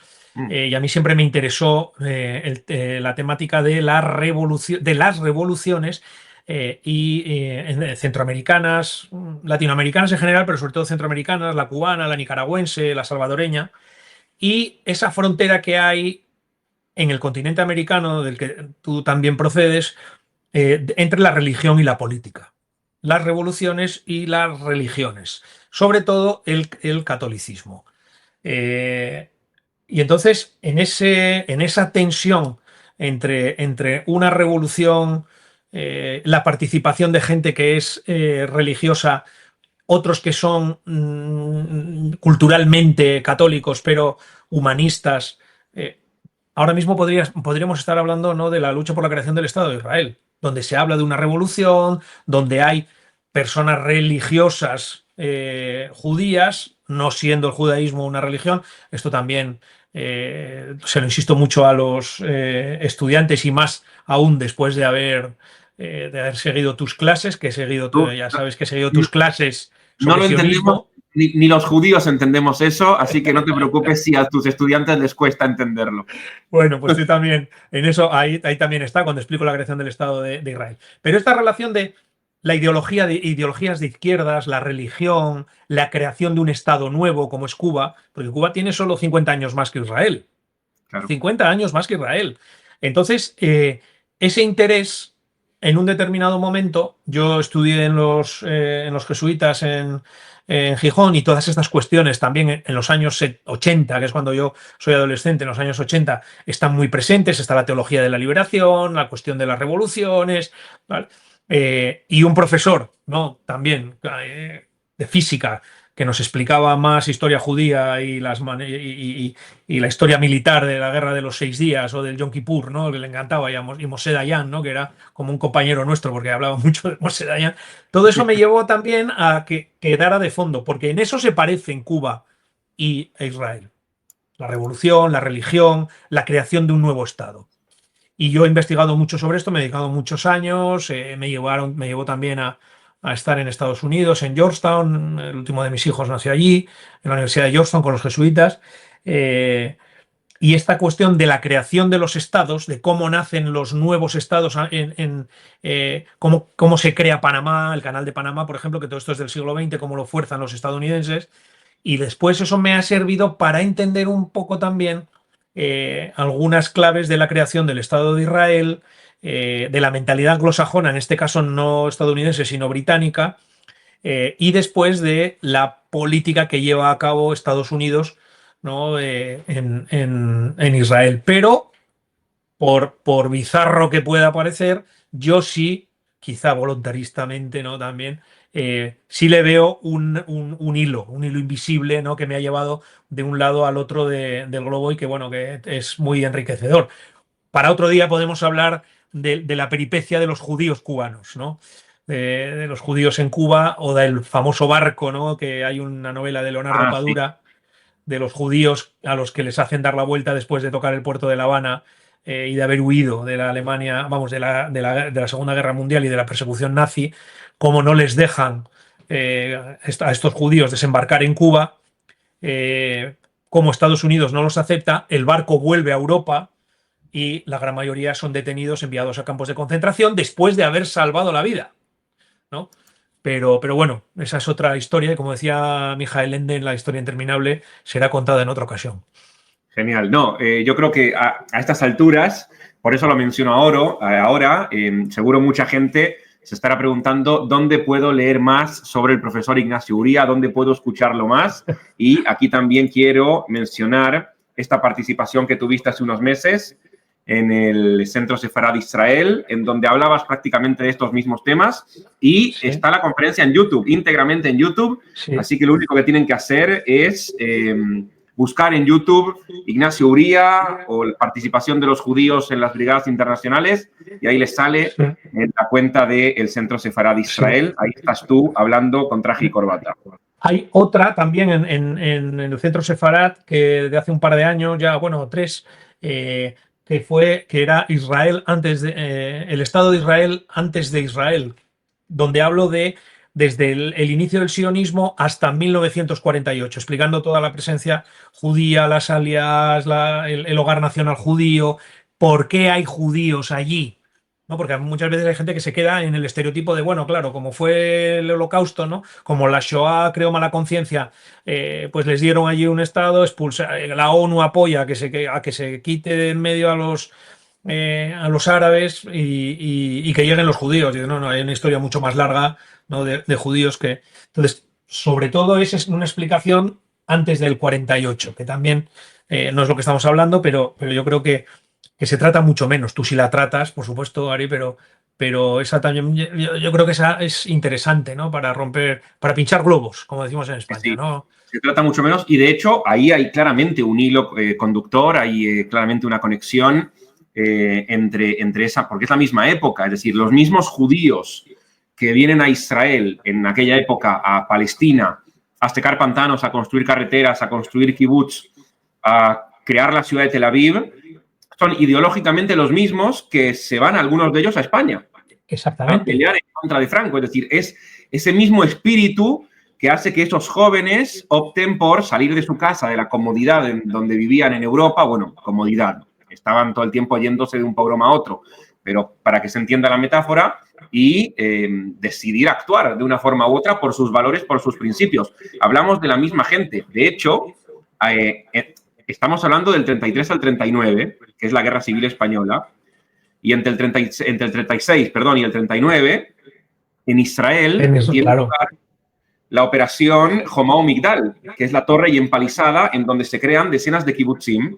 y a mí siempre me interesó la temática de las revoluciones, centroamericanas, latinoamericanas en general, pero sobre todo centroamericanas, la cubana, la nicaragüense, la salvadoreña, y esa frontera que hay en el continente americano, del que tú también procedes, entre la religión y la política, las revoluciones y las religiones, sobre todo el catolicismo. Eh, y entonces, en esa tensión entre una revolución, la participación de gente que es religiosa, otros que son culturalmente católicos, pero humanistas, eh, ahora mismo podríamos estar hablando, ¿no?, de la lucha por la creación del Estado de Israel, donde se habla de una revolución, donde hay personas religiosas judías, no siendo el judaísmo una religión. Esto también se lo insisto mucho a los estudiantes, y más aún después de haber seguido tus clases, que he seguido, Tú- ya sabes que he seguido tus clases No sobre lo entendemos, sionismo. ni los judíos entendemos eso, así que no te preocupes si a tus estudiantes les cuesta entenderlo. Bueno, pues tú también, en eso, ahí también está cuando explico la creación del Estado de Israel. Pero esta relación de la ideología de ideologías de izquierdas, la religión, la creación de un Estado nuevo como es Cuba, porque Cuba tiene solo 50 años más que Israel. Claro. 50 años más que Israel. Entonces, ese interés, en un determinado momento, yo estudié en los jesuitas en Gijón, y todas estas cuestiones también en los años 80, que es cuando yo soy adolescente, en los años 80, están muy presentes. Está la teología de la liberación, la cuestión de las revoluciones, ¿vale? Y un profesor, ¿no?, también de física, que nos explicaba más historia judía y la historia militar de la guerra de los 6 días o del Yom Kippur, ¿no?, que le encantaba, y Moshe Dayan, ¿no?, que era como un compañero nuestro porque hablaba mucho de Moshe Dayan. Todo eso me llevó también a que quedara de fondo, porque en eso se parecen Cuba e Israel. La revolución, la religión, la creación de un nuevo Estado. Y yo he investigado mucho sobre esto, me he dedicado muchos años, me llevó también a estar en Estados Unidos, en Georgetown. El último de mis hijos nació allí, en la Universidad de Georgetown, con los jesuitas. eh, y esta cuestión de la creación de los estados, de cómo nacen los nuevos estados, cómo se crea Panamá, el canal de Panamá, por ejemplo, que todo esto es del siglo XX, cómo lo fuerzan los estadounidenses. Y después eso me ha servido para entender un poco también algunas claves de la creación del Estado de Israel, de la mentalidad anglosajona, en este caso no estadounidense, sino británica, y después de la política que lleva a cabo Estados Unidos, ¿no?, en Israel. Pero, por bizarro que pueda parecer, yo sí, quizá voluntaristamente, ¿no?, también, sí le veo un hilo invisible, ¿no?, que me ha llevado de un lado al otro del globo, y que, bueno, que es muy enriquecedor. Para otro día podemos hablar de la peripecia de los judíos cubanos, ¿no? De los judíos en Cuba, o del famoso barco, ¿no?, que hay una novela de Leonardo Ah, sí. Padura, de los judíos a los que les hacen dar la vuelta después de tocar el puerto de La Habana, y de haber huido de la Alemania, vamos, de la Segunda Guerra Mundial y de la persecución nazi, cómo no les dejan a estos judíos desembarcar en Cuba, eh, como Estados Unidos no los acepta, el barco vuelve a Europa y la gran mayoría son detenidos, enviados a campos de concentración después de haber salvado la vida, ¿no? Pero bueno, esa es otra historia, y como decía Mijael Ende en La historia interminable, será contada en otra ocasión. Genial. No, yo creo que a estas alturas, por eso lo menciono ahora, seguro mucha gente se estará preguntando dónde puedo leer más sobre el profesor Ignacio Uría, dónde puedo escucharlo más. Y aquí también quiero mencionar esta participación que tuviste hace unos meses en el Centro Sefarad Israel, en donde hablabas prácticamente de estos mismos temas, y Sí, está la conferencia en YouTube, íntegramente en YouTube, sí. así que lo único que tienen que hacer es buscar en YouTube Ignacio Uría o la participación de los judíos en las brigadas internacionales, y ahí les sale Sí, en la cuenta del Centro Sefarad sí. Israel. Ahí estás tú hablando con traje y corbata. Hay otra también en el Centro Sefarad, que de hace un par de años, ya, bueno, 3, que era Israel antes el Estado de Israel antes de Israel, donde hablo desde el inicio del sionismo hasta 1948, explicando toda la presencia judía, las alias, el hogar nacional judío, por qué hay judíos allí, ¿no? Porque muchas veces hay gente que se queda en el estereotipo de, bueno, claro, como fue el Holocausto, ¿no? Como la Shoah creó mala conciencia, pues les dieron allí un estado, la ONU apoya a que se quite de en medio a los árabes y que lleguen los judíos. Y no, no, hay una historia mucho más larga, ¿no? De judíos que... Entonces, sobre todo esa es una explicación antes del 48, que también no es lo que estamos hablando, pero yo creo que se trata mucho menos. Tú sí la tratas, por supuesto, Ari, pero esa también, yo creo que esa es interesante, ¿no? Para romper, para pinchar globos, como decimos en España, Sí, ¿no? se trata mucho menos y de hecho ahí hay claramente un hilo conductor, hay claramente una conexión entre esa, porque es la misma época, es decir, los mismos judíos que vienen a Israel en aquella época, a Palestina, a secar pantanos, a construir carreteras, a construir kibbutz, a crear la ciudad de Tel Aviv, son ideológicamente los mismos que se van algunos de ellos a España a Exactamente. pelear en contra de Franco. Es decir, es ese mismo espíritu que hace que esos jóvenes opten por salir de su casa, de la comodidad en donde vivían en Europa. Bueno, comodidad, estaban todo el tiempo yéndose de un pogrom a otro, pero para que se entienda la metáfora, y decidir actuar de una forma u otra por sus valores, por sus principios. Hablamos de la misma gente. De hecho, estamos hablando del 33 al 39, que es la Guerra Civil Española, y entre el 36, perdón, y el 39, en Israel En eso, tiene claro. lugar la operación Homao Migdal, que es la torre y empalizada en donde se crean decenas de kibutzim,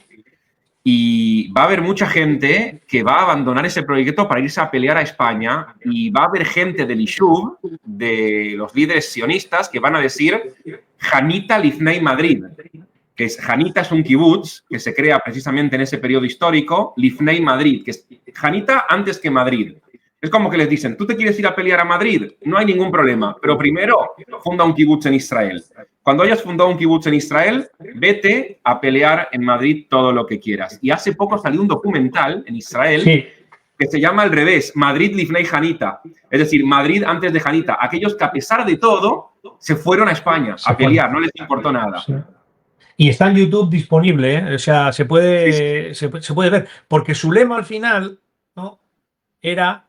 y va a haber mucha gente que va a abandonar ese proyecto para irse a pelear a España, y va a haber gente del Ishuv, de los líderes sionistas, que van a decir Hanita Lifnei Madrid, que es Hanita es un kibutz que se crea precisamente en ese periodo histórico, Lifnei Madrid, que es Hanita antes que Madrid. Es como que les dicen, ¿tú te quieres ir a pelear a Madrid? No hay ningún problema, pero primero funda un kibutz en Israel. Cuando hayas fundado un kibutz en Israel, vete a pelear en Madrid todo lo que quieras. Y hace poco salió un documental en Israel Sí. que se llama al revés, Madrid Lifnei Hanita. Es decir, Madrid antes de Hanita. Aquellos que a pesar de todo se fueron a España a pelear, no les importó nada. Sí. Y está en YouTube disponible, ¿eh? O sea, Sí, sí. se puede ver, porque su lema al final, ¿no? Era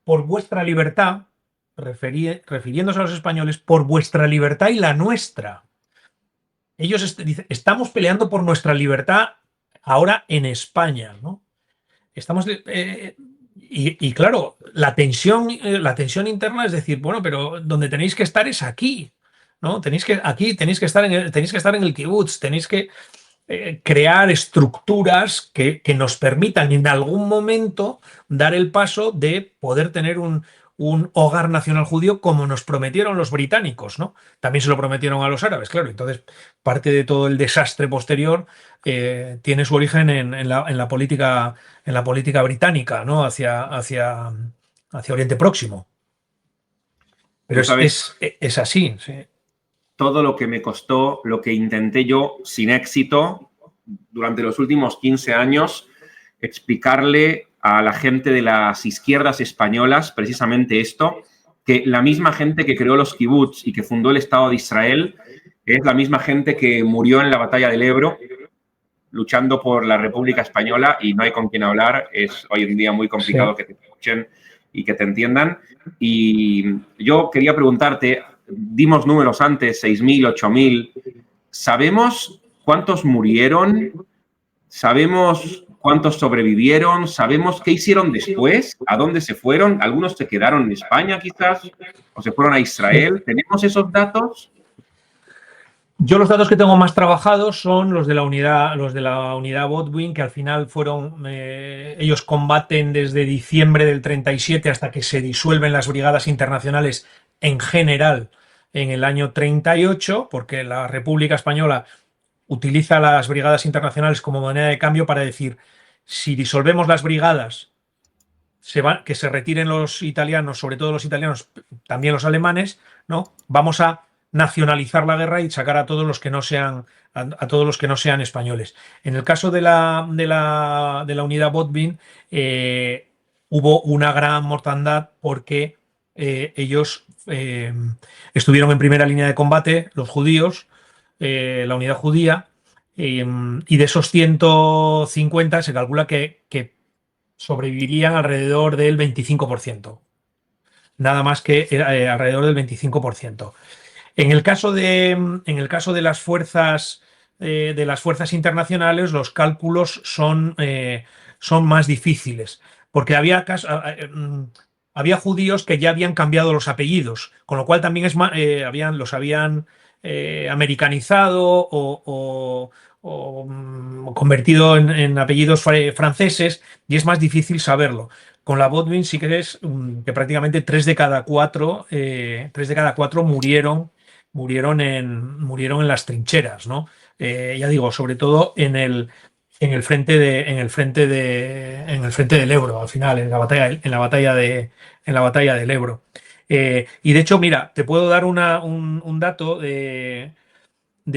por vuestra libertad, refiriéndose a los españoles, por vuestra libertad y la nuestra. Ellos dicen, estamos peleando por nuestra libertad ahora en España, ¿no? Estamos y claro, la tensión interna es decir, bueno, pero donde tenéis que estar es aquí, ¿no? Tenéis que estar tenéis que estar en el kibutz, tenéis que crear estructuras que nos permitan en algún momento dar el paso de poder tener un hogar nacional judío como nos prometieron los británicos, ¿no? También se lo prometieron a los árabes, claro. Entonces, parte de todo el desastre posterior tiene su origen en la política británica, ¿no? Hacia Oriente Próximo. Pero Tú sabes es así, sí. todo lo que me costó, lo que intenté yo sin éxito durante los últimos 15 años, explicarle a la gente de las izquierdas españolas precisamente esto, que la misma gente que creó los kibbutz y que fundó el Estado de Israel es la misma gente que murió en la batalla del Ebro luchando por la República Española, y no hay con quien hablar. Es hoy en día muy complicado Sí. que te escuchen y que te entiendan. Y yo quería preguntarte, dimos números antes, 6.000, 8.000. ¿Sabemos cuántos murieron? ¿Sabemos cuántos sobrevivieron? ¿Sabemos qué hicieron después? ¿A dónde se fueron? ¿Algunos se quedaron en España quizás? ¿O se fueron a Sí. Israel? ¿Tenemos esos datos? Yo los datos que tengo más trabajados son los de la unidad Botwin, que al final fueron, ellos combaten desde diciembre del 37 hasta que se disuelven las brigadas internacionales en general en el año 38, porque la República Española utiliza las brigadas internacionales como moneda de cambio para decir, si disolvemos las brigadas, que se retiren los italianos, sobre todo los italianos, también los alemanes, ¿no? Vamos a nacionalizar la guerra y sacar a todos los que no sean a todos los que no sean españoles. En el caso de la unidad Botwin, hubo una gran mortandad porque ellos estuvieron en primera línea de combate, los judíos, la unidad judía, y de esos 150 se calcula que sobrevivirían alrededor del 25%. Nada más que alrededor del 25%. En el caso de las fuerzas internacionales, los cálculos son más difíciles, porque había judíos que ya habían cambiado los apellidos, con lo cual también los habían americanizado o convertido en apellidos franceses, y es más difícil saberlo. Con la Bodvin sí que es que prácticamente 3 de cada 4 murieron en las trincheras, ¿no? Ya digo, sobre todo en el frente del Ebro, al final, en la batalla del Ebro. Y de hecho, mira, te puedo dar un dato de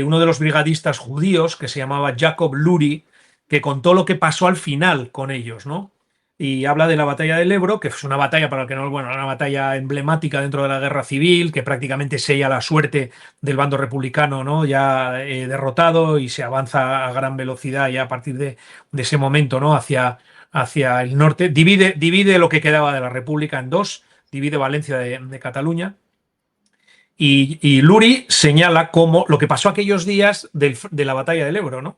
uno de los brigadistas judíos que se llamaba Jacob Luri, que contó lo que pasó al final con ellos, ¿no? Y habla de la batalla del Ebro, que es una batalla, para el que no, bueno, una batalla emblemática dentro de la guerra civil, que prácticamente sella la suerte del bando republicano, ¿no? Ya derrotado, y se avanza a gran velocidad ya a partir de ese momento, ¿no? Hacia el norte. Divide lo que quedaba de la República en dos, divide Valencia de Cataluña. Y Luri señala cómo lo que pasó aquellos días de la batalla del Ebro, ¿no?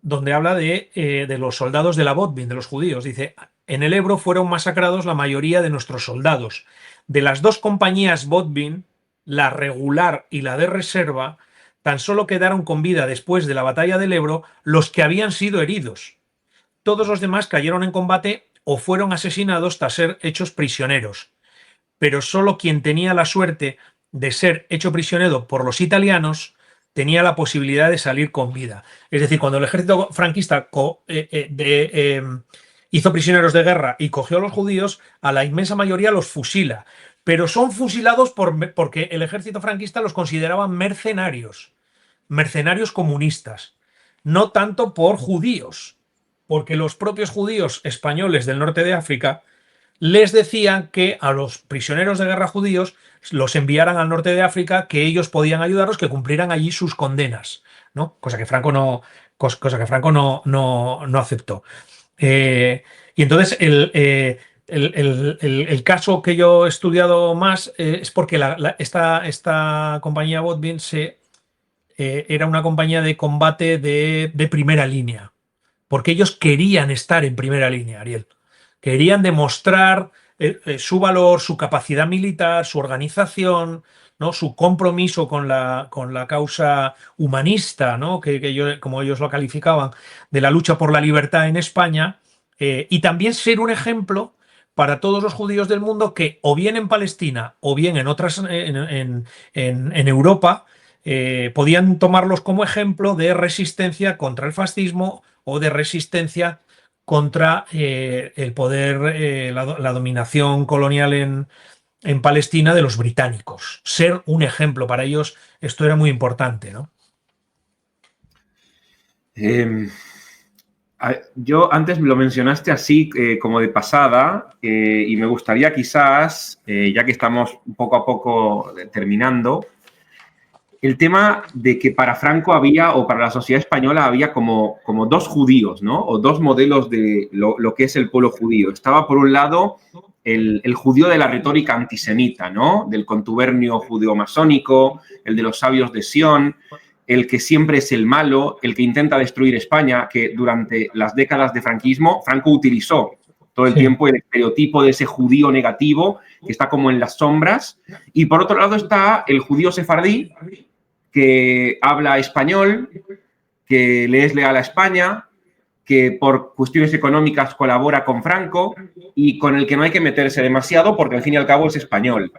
Donde habla de los soldados de la Bodvin, de los judíos. Dice: en el Ebro fueron masacrados la mayoría de nuestros soldados. De las dos compañías Bodvin, la regular y la de reserva, tan solo quedaron con vida después de la batalla del Ebro los que habían sido heridos. Todos los demás cayeron en combate o fueron asesinados tras ser hechos prisioneros. Pero solo quien tenía la suerte de ser hecho prisionero por los italianos tenía la posibilidad de salir con vida. Es decir, cuando el ejército franquista hizo prisioneros de guerra y cogió a los judíos, a la inmensa mayoría los fusila. Pero son fusilados porque el ejército franquista los consideraba mercenarios comunistas, no tanto por judíos, porque los propios judíos españoles del norte de África les decían que a los prisioneros de guerra judíos los enviaran al norte de África, que ellos podían ayudarlos, que cumplieran allí sus condenas, ¿no? Cosa que Franco no aceptó. Y entonces el caso que yo he estudiado más es porque esta compañía Bodvin era una compañía de combate de primera línea, porque ellos querían estar en primera línea, Ariel. Querían demostrar su valor, su capacidad militar, su organización, ¿no? Su compromiso con la causa humanista, ¿no? Como ellos lo calificaban, de la lucha por la libertad en España, y también ser un ejemplo para todos los judíos del mundo que, o bien en Palestina o bien en otras en Europa, podían tomarlos como ejemplo de resistencia contra el fascismo o de resistencia contra el poder, la dominación colonial en Palestina de los británicos. Ser un ejemplo para ellos, esto era muy importante, ¿no? Yo antes me lo mencionaste así como de pasada, y me gustaría quizás, ya que estamos poco a poco terminando, el tema de que para Franco había, o para la sociedad española había como dos judíos, ¿no? O dos modelos de lo que es el pueblo judío. Estaba por un lado el judío de la retórica antisemita, ¿no? Del contubernio judeo-masónico, el de los sabios de Sion, el que siempre es el malo, el que intenta destruir España, que durante las décadas de franquismo Franco utilizó todo el tiempo el estereotipo de ese judío negativo que está como en las sombras. Y por otro lado está el judío sefardí, que habla español, que le es leal a España, que por cuestiones económicas colabora con Franco y con el que no hay que meterse demasiado porque al fin y al cabo es español.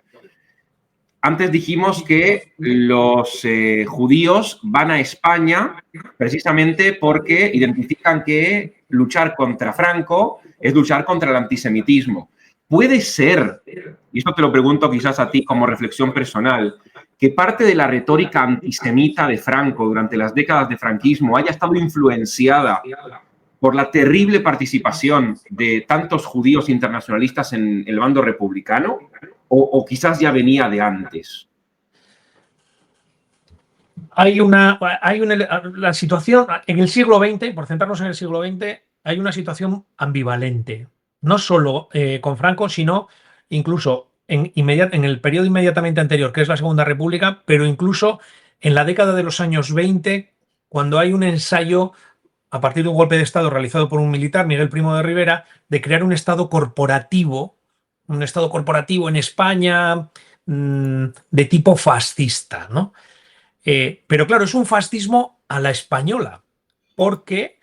Antes dijimos que los judíos van a España precisamente porque identifican que luchar contra Franco es luchar contra el antisemitismo. Puede ser, y esto te lo pregunto quizás a ti como reflexión personal, que parte de la retórica antisemita de Franco durante las décadas de franquismo haya estado influenciada por la terrible participación de tantos judíos internacionalistas en el bando republicano, o quizás ya venía de antes. La situación en el siglo XX, por centrarnos en el siglo XX, hay una situación ambivalente. no solo con Franco, sino incluso en el periodo inmediatamente anterior, que es la Segunda República, pero incluso en la década de los años 20, cuando hay un ensayo a partir de un golpe de Estado realizado por un militar, Miguel Primo de Rivera, de crear un Estado corporativo en España de tipo fascista, ¿no? Pero claro, es un fascismo a la española, porque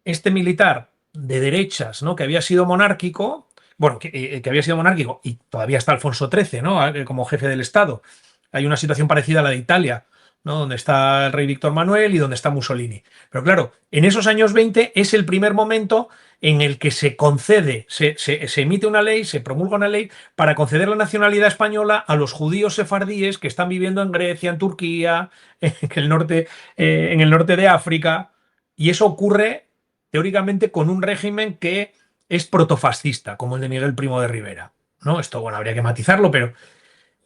este militar de derechas, ¿no? Que había sido monárquico, bueno, que había sido monárquico y todavía está Alfonso XIII, ¿no? Como jefe del Estado. Hay una situación parecida a la de Italia, ¿no? Donde está el rey Víctor Manuel y donde está Mussolini. Pero claro, en esos años 20 es el primer momento en el que se concede, se emite una ley, se promulga una ley para conceder la nacionalidad española a los judíos sefardíes que están viviendo en Grecia, en Turquía, en el norte de África. Y eso ocurre teóricamente con un régimen que es protofascista, como el de Miguel Primo de Rivera. ¿No? Esto, bueno, habría que matizarlo, pero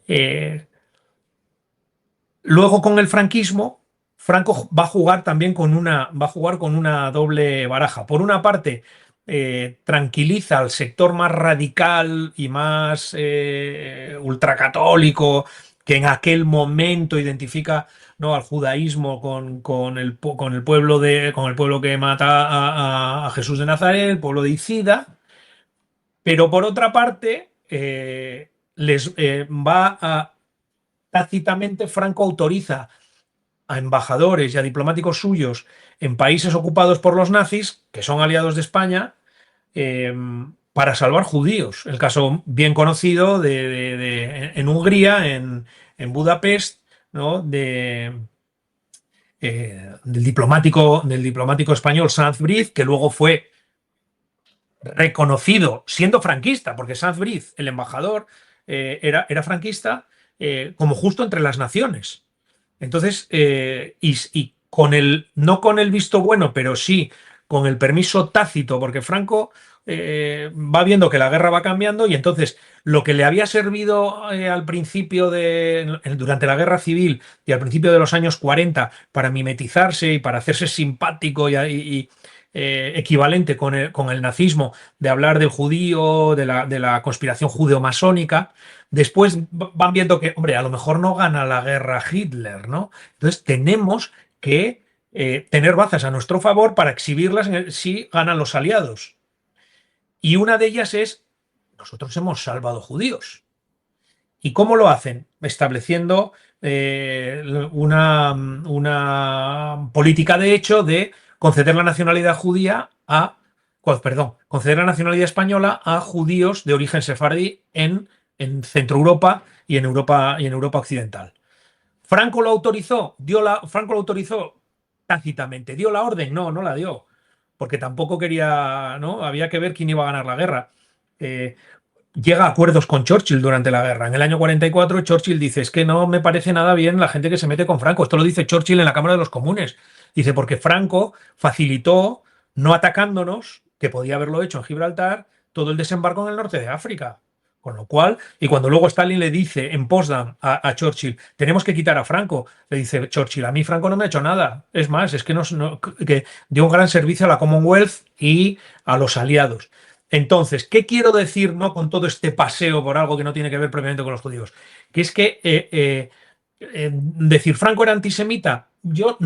eh, luego con el franquismo, Franco va a jugar con una doble baraja. Por una parte, tranquiliza al sector más radical y más ultracatólico que en aquel momento identifica, ¿no?, al judaísmo con el pueblo que mata a Jesús de Nazaret, el pueblo de Icida. Pero por otra parte, les va a tácitamente Franco autoriza a embajadores y a diplomáticos suyos en países ocupados por los nazis, que son aliados de España, eh, para salvar judíos. El caso bien conocido en Hungría, en Budapest, ¿no?, del diplomático español Sanz Briz, que luego fue reconocido siendo franquista, porque Sanz Briz, el embajador, era franquista, como justo entre las naciones. Entonces, y con no con el visto bueno, pero sí con el permiso tácito, porque Franco va viendo que la guerra va cambiando y entonces lo que le había servido al principio durante la guerra civil y al principio de los años 40 para mimetizarse y para hacerse simpático equivalente con el nazismo, de hablar del judío, de la conspiración judeo-masónica. Después van viendo que, hombre, a lo mejor no gana la guerra Hitler, ¿no? Entonces tenemos que tener bazas a nuestro favor para exhibirlas si ganan los aliados. Y una de ellas es, nosotros hemos salvado judíos. ¿Y cómo lo hacen? Estableciendo una política de hecho de conceder la nacionalidad judía conceder la nacionalidad española a judíos de origen sefardí en Centro Europa y en Europa occidental. Franco lo autorizó, Franco lo autorizó tácitamente, dio la orden, no la dio, porque tampoco quería, ¿no? Había que ver quién iba a ganar la guerra. Eh, Llega a acuerdos con Churchill durante la guerra. En el año 44 Churchill dice, es que no me parece nada bien la gente que se mete con Franco. Esto lo dice Churchill en la Cámara de los Comunes. Dice, porque Franco facilitó, no atacándonos, que podía haberlo hecho en Gibraltar, todo el desembarco en el norte de África. Con lo cual, y cuando luego Stalin le dice en Potsdam a Churchill, tenemos que quitar a Franco, le dice Churchill, a mí Franco no me ha hecho nada. Es más, es que, que dio un gran servicio a la Commonwealth y a los aliados. Entonces, ¿qué quiero decir, no, con todo este paseo por algo que no tiene que ver previamente con los judíos? Que es que decir Franco era antisemita, yo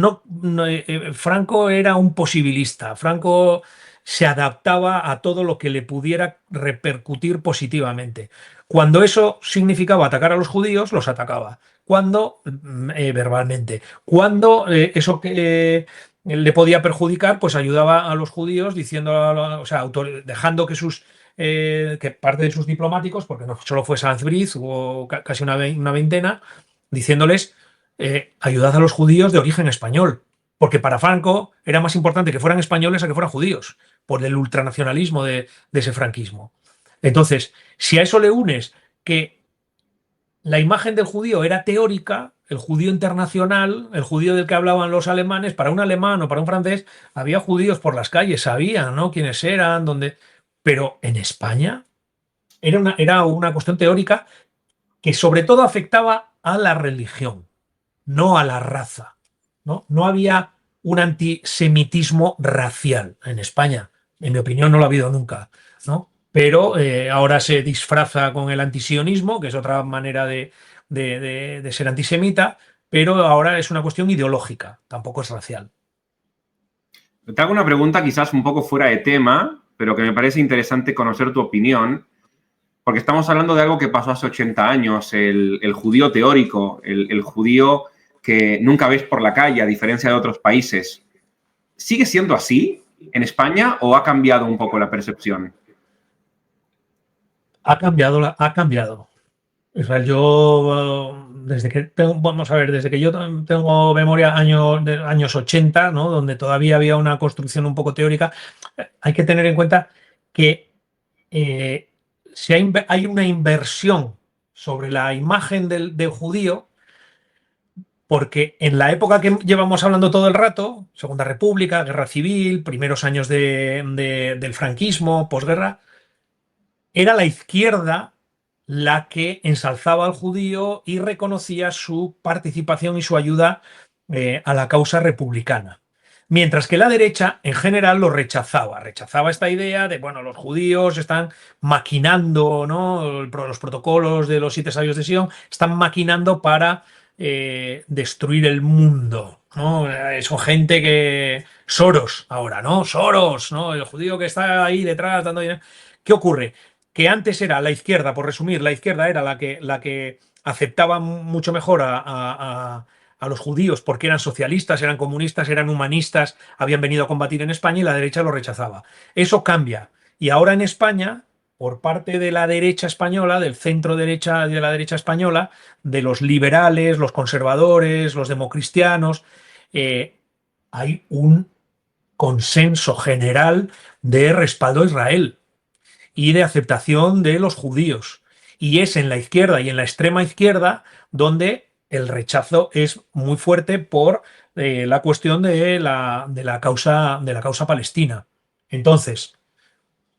Franco era un posibilista. Franco se adaptaba a todo lo que le pudiera repercutir positivamente. Cuando eso significaba atacar a los judíos, los atacaba. Cuando verbalmente. Cuando eso que le podía perjudicar, pues ayudaba a los judíos diciendo, o sea, dejando que parte de sus diplomáticos, porque no solo fue Sanz Briz, hubo casi una veintena, diciéndoles, ayudad a los judíos de origen español, porque para Franco era más importante que fueran españoles a que fueran judíos, por el ultranacionalismo de ese franquismo. Entonces, si a eso le unes que la imagen del judío era teórica, el judío internacional, el judío del que hablaban los alemanes, para un alemán o para un francés, había judíos por las calles, sabían, ¿no?, quiénes eran, dónde. Pero en España era una cuestión teórica que sobre todo afectaba a la religión, no a la raza, ¿no? No había un antisemitismo racial en España. En mi opinión, no lo ha habido nunca, ¿no? Pero ahora se disfraza con el antisionismo, que es otra manera de ser antisemita, pero ahora es una cuestión ideológica, tampoco es racial. Te hago una pregunta quizás un poco fuera de tema, pero que me parece interesante conocer tu opinión, porque estamos hablando de algo que pasó hace 80 años, el judío teórico, el judío que nunca ves por la calle, a diferencia de otros países. ¿Sigue siendo así en España o ha cambiado un poco la percepción? Ha cambiado, ha cambiado. Israel, yo, desde que vamos a ver, desde que yo tengo memoria años 80, ¿no? Donde todavía había una construcción un poco teórica, hay que tener en cuenta que si hay una inversión sobre la imagen del judío, porque en la época que llevamos hablando todo el rato, Segunda República, Guerra Civil, primeros años del franquismo, posguerra, era la izquierda la que ensalzaba al judío y reconocía su participación y su ayuda a la causa republicana. Mientras que la derecha en general lo rechazaba. Rechazaba esta idea de, bueno, los judíos están maquinando, ¿no? Los protocolos de los 7 sabios de Sion están maquinando para destruir el mundo, ¿no? Son gente que... Soros ahora, ¿no? Soros, ¿no? El judío que está ahí detrás dando dinero. ¿Qué ocurre? Que antes era la izquierda, por resumir, la izquierda era la que aceptaba mucho mejor a los judíos porque eran socialistas, eran comunistas, eran humanistas, habían venido a combatir en España y la derecha lo rechazaba. Eso cambia. Y ahora en España, por parte de la derecha española, del centro derecha de la derecha española, de los liberales, los conservadores, los democristianos, hay un consenso general de respaldo a Israel y de aceptación de los judíos. Y es en la izquierda y en la extrema izquierda donde el rechazo es muy fuerte por la cuestión de la causa palestina. Entonces,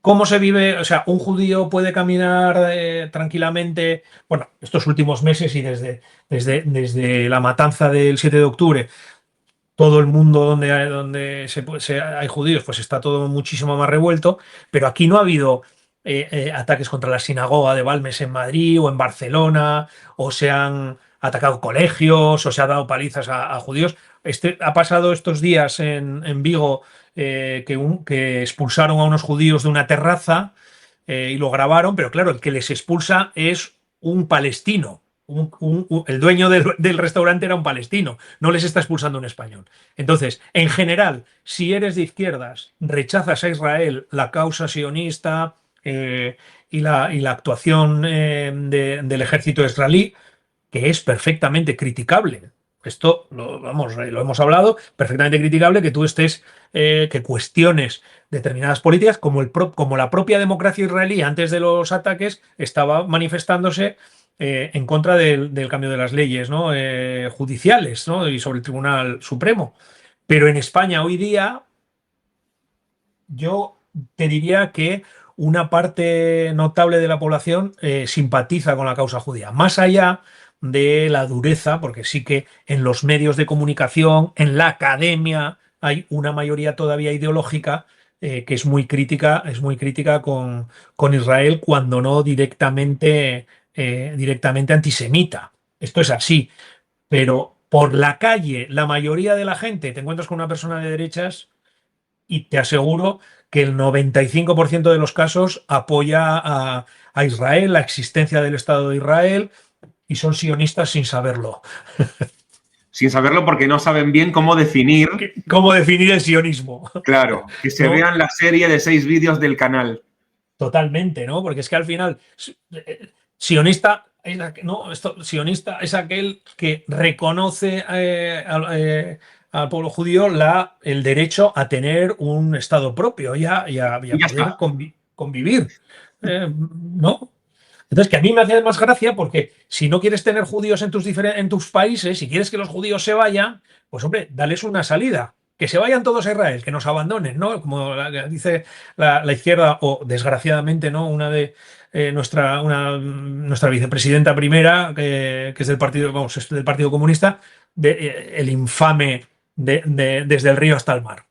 ¿cómo se vive? O sea, un judío puede caminar tranquilamente, bueno, estos últimos meses y desde la matanza del 7 de octubre, todo el mundo donde hay judíos, pues está todo muchísimo más revuelto, pero aquí no ha habido ataques contra la sinagoga de Balmes en Madrid o en Barcelona, o se han atacado colegios, o se ha dado palizas a judíos. Ha pasado estos días en Vigo que expulsaron a unos judíos de una terraza y lo grabaron, pero claro, el que les expulsa es un palestino. El dueño del restaurante era un palestino, no les está expulsando un español. Entonces, en general, si eres de izquierdas, rechazas a Israel, la causa sionista y la actuación del ejército israelí, que es perfectamente criticable. Esto, vamos, lo hemos hablado, perfectamente criticable que tú estés, que cuestiones determinadas políticas, como la propia democracia israelí antes de los ataques estaba manifestándose en contra del cambio de las leyes, ¿no? Judiciales, ¿no? Y sobre el Tribunal Supremo. Pero en España hoy día yo te diría que una parte notable de la población simpatiza con la causa judía, más allá de la dureza, porque sí que en los medios de comunicación, en la academia, hay una mayoría todavía ideológica que es muy crítica con Israel, cuando no directamente antisemita. Esto es así, pero por la calle, la mayoría de la gente, te encuentras con una persona de derechas y te aseguro que el 95% de los casos apoya a Israel, la existencia del Estado de Israel, y son sionistas sin saberlo. Sin saberlo porque no saben bien cómo definir. ¿Cómo definir el sionismo? Claro, que se ¿No? vean la serie de 6 vídeos del canal. Totalmente, ¿no? Porque es que al final, sionista no, sionista es aquel que reconoce al pueblo judío el derecho a tener un Estado propio y a Y ya poder está. convivir. ¿No? Entonces, que a mí me hace más gracia porque si no quieres tener judíos en tus países, si quieres que los judíos se vayan, pues hombre, dales una salida. Que se vayan todos a Israel, que nos abandonen, ¿no? Como dice la izquierda, o desgraciadamente, ¿no? Nuestra vicepresidenta primera, que es del partido, vamos, es del Partido Comunista, el infame desde el río hasta el mar.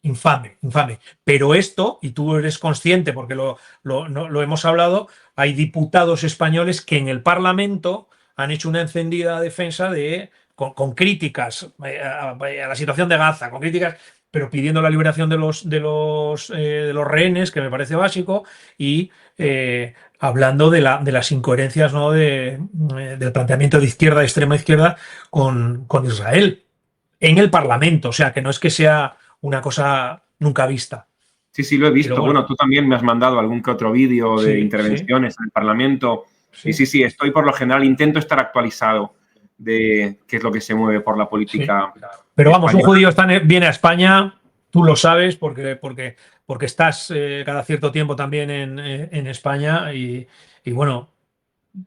infame, infame. Pero esto, y tú eres consciente porque lo hemos hablado, hay diputados españoles que en el Parlamento han hecho una encendida defensa con críticas a la situación de Gaza, con críticas, pero pidiendo la liberación de los rehenes, que me parece básico, y hablando de las incoherencias, ¿no? Del planteamiento de izquierda, de extrema izquierda, con Israel en el Parlamento. O sea, que no es que sea una cosa nunca vista. Sí, sí, lo he visto. Pero Bueno, tú también me has mandado algún que otro vídeo de sí, intervenciones en el Parlamento. Y sí, sí, estoy por lo general, intento estar actualizado de qué es lo que se mueve por la sí. política Pero vamos, un española. judío viene a España, tú lo sabes, porque estás cada cierto tiempo también en España y bueno,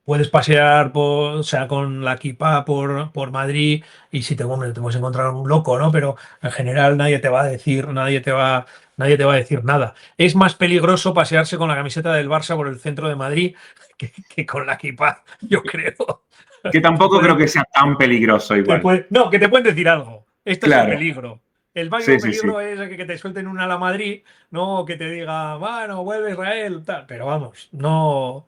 puedes pasear o sea, con la kippah por Madrid y si hombre, te puedes encontrar un loco, ¿no? Pero en general nadie te va a decir nada. Es más peligroso pasearse con la camiseta del Barça por el centro de Madrid que con la kippah, yo creo. Que Te tampoco creo pueden, que sea tan peligroso igual. no, que te pueden decir algo. Esto es el Claro, peligro. El máximo sí, sí, sí. peligro es que te suelten un ala Madrid, ¿no? Que te diga, bueno, vuelve Israel, tal. Pero vamos, no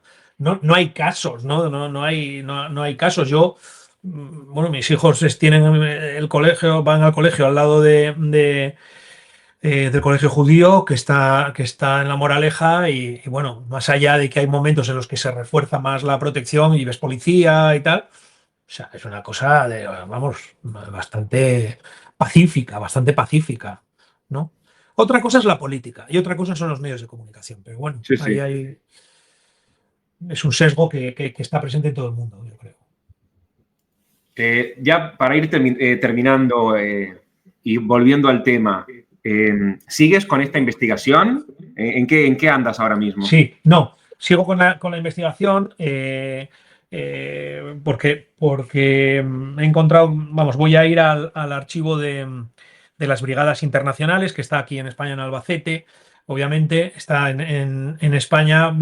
hay casos, ¿no? No hay casos. Bueno, mis hijos tienen el colegio, van al colegio al lado del colegio judío que está en La Moraleja y bueno, más allá de que hay momentos en los que se refuerza más la protección y ves policía y tal, o sea, es una cosa vamos, bastante pacífica, ¿no? Otra cosa es la política y otra cosa son los medios de comunicación, pero bueno, Sí, ahí sí. es un sesgo que está presente en todo el mundo, yo creo. Ya para ir terminando y volviendo al tema, ¿sigues con esta investigación? ¿En qué andas ahora mismo? Sí, no, sigo con la investigación porque he encontrado, vamos, voy a ir al archivo de las brigadas internacionales que está aquí en España, en Albacete. Obviamente está en España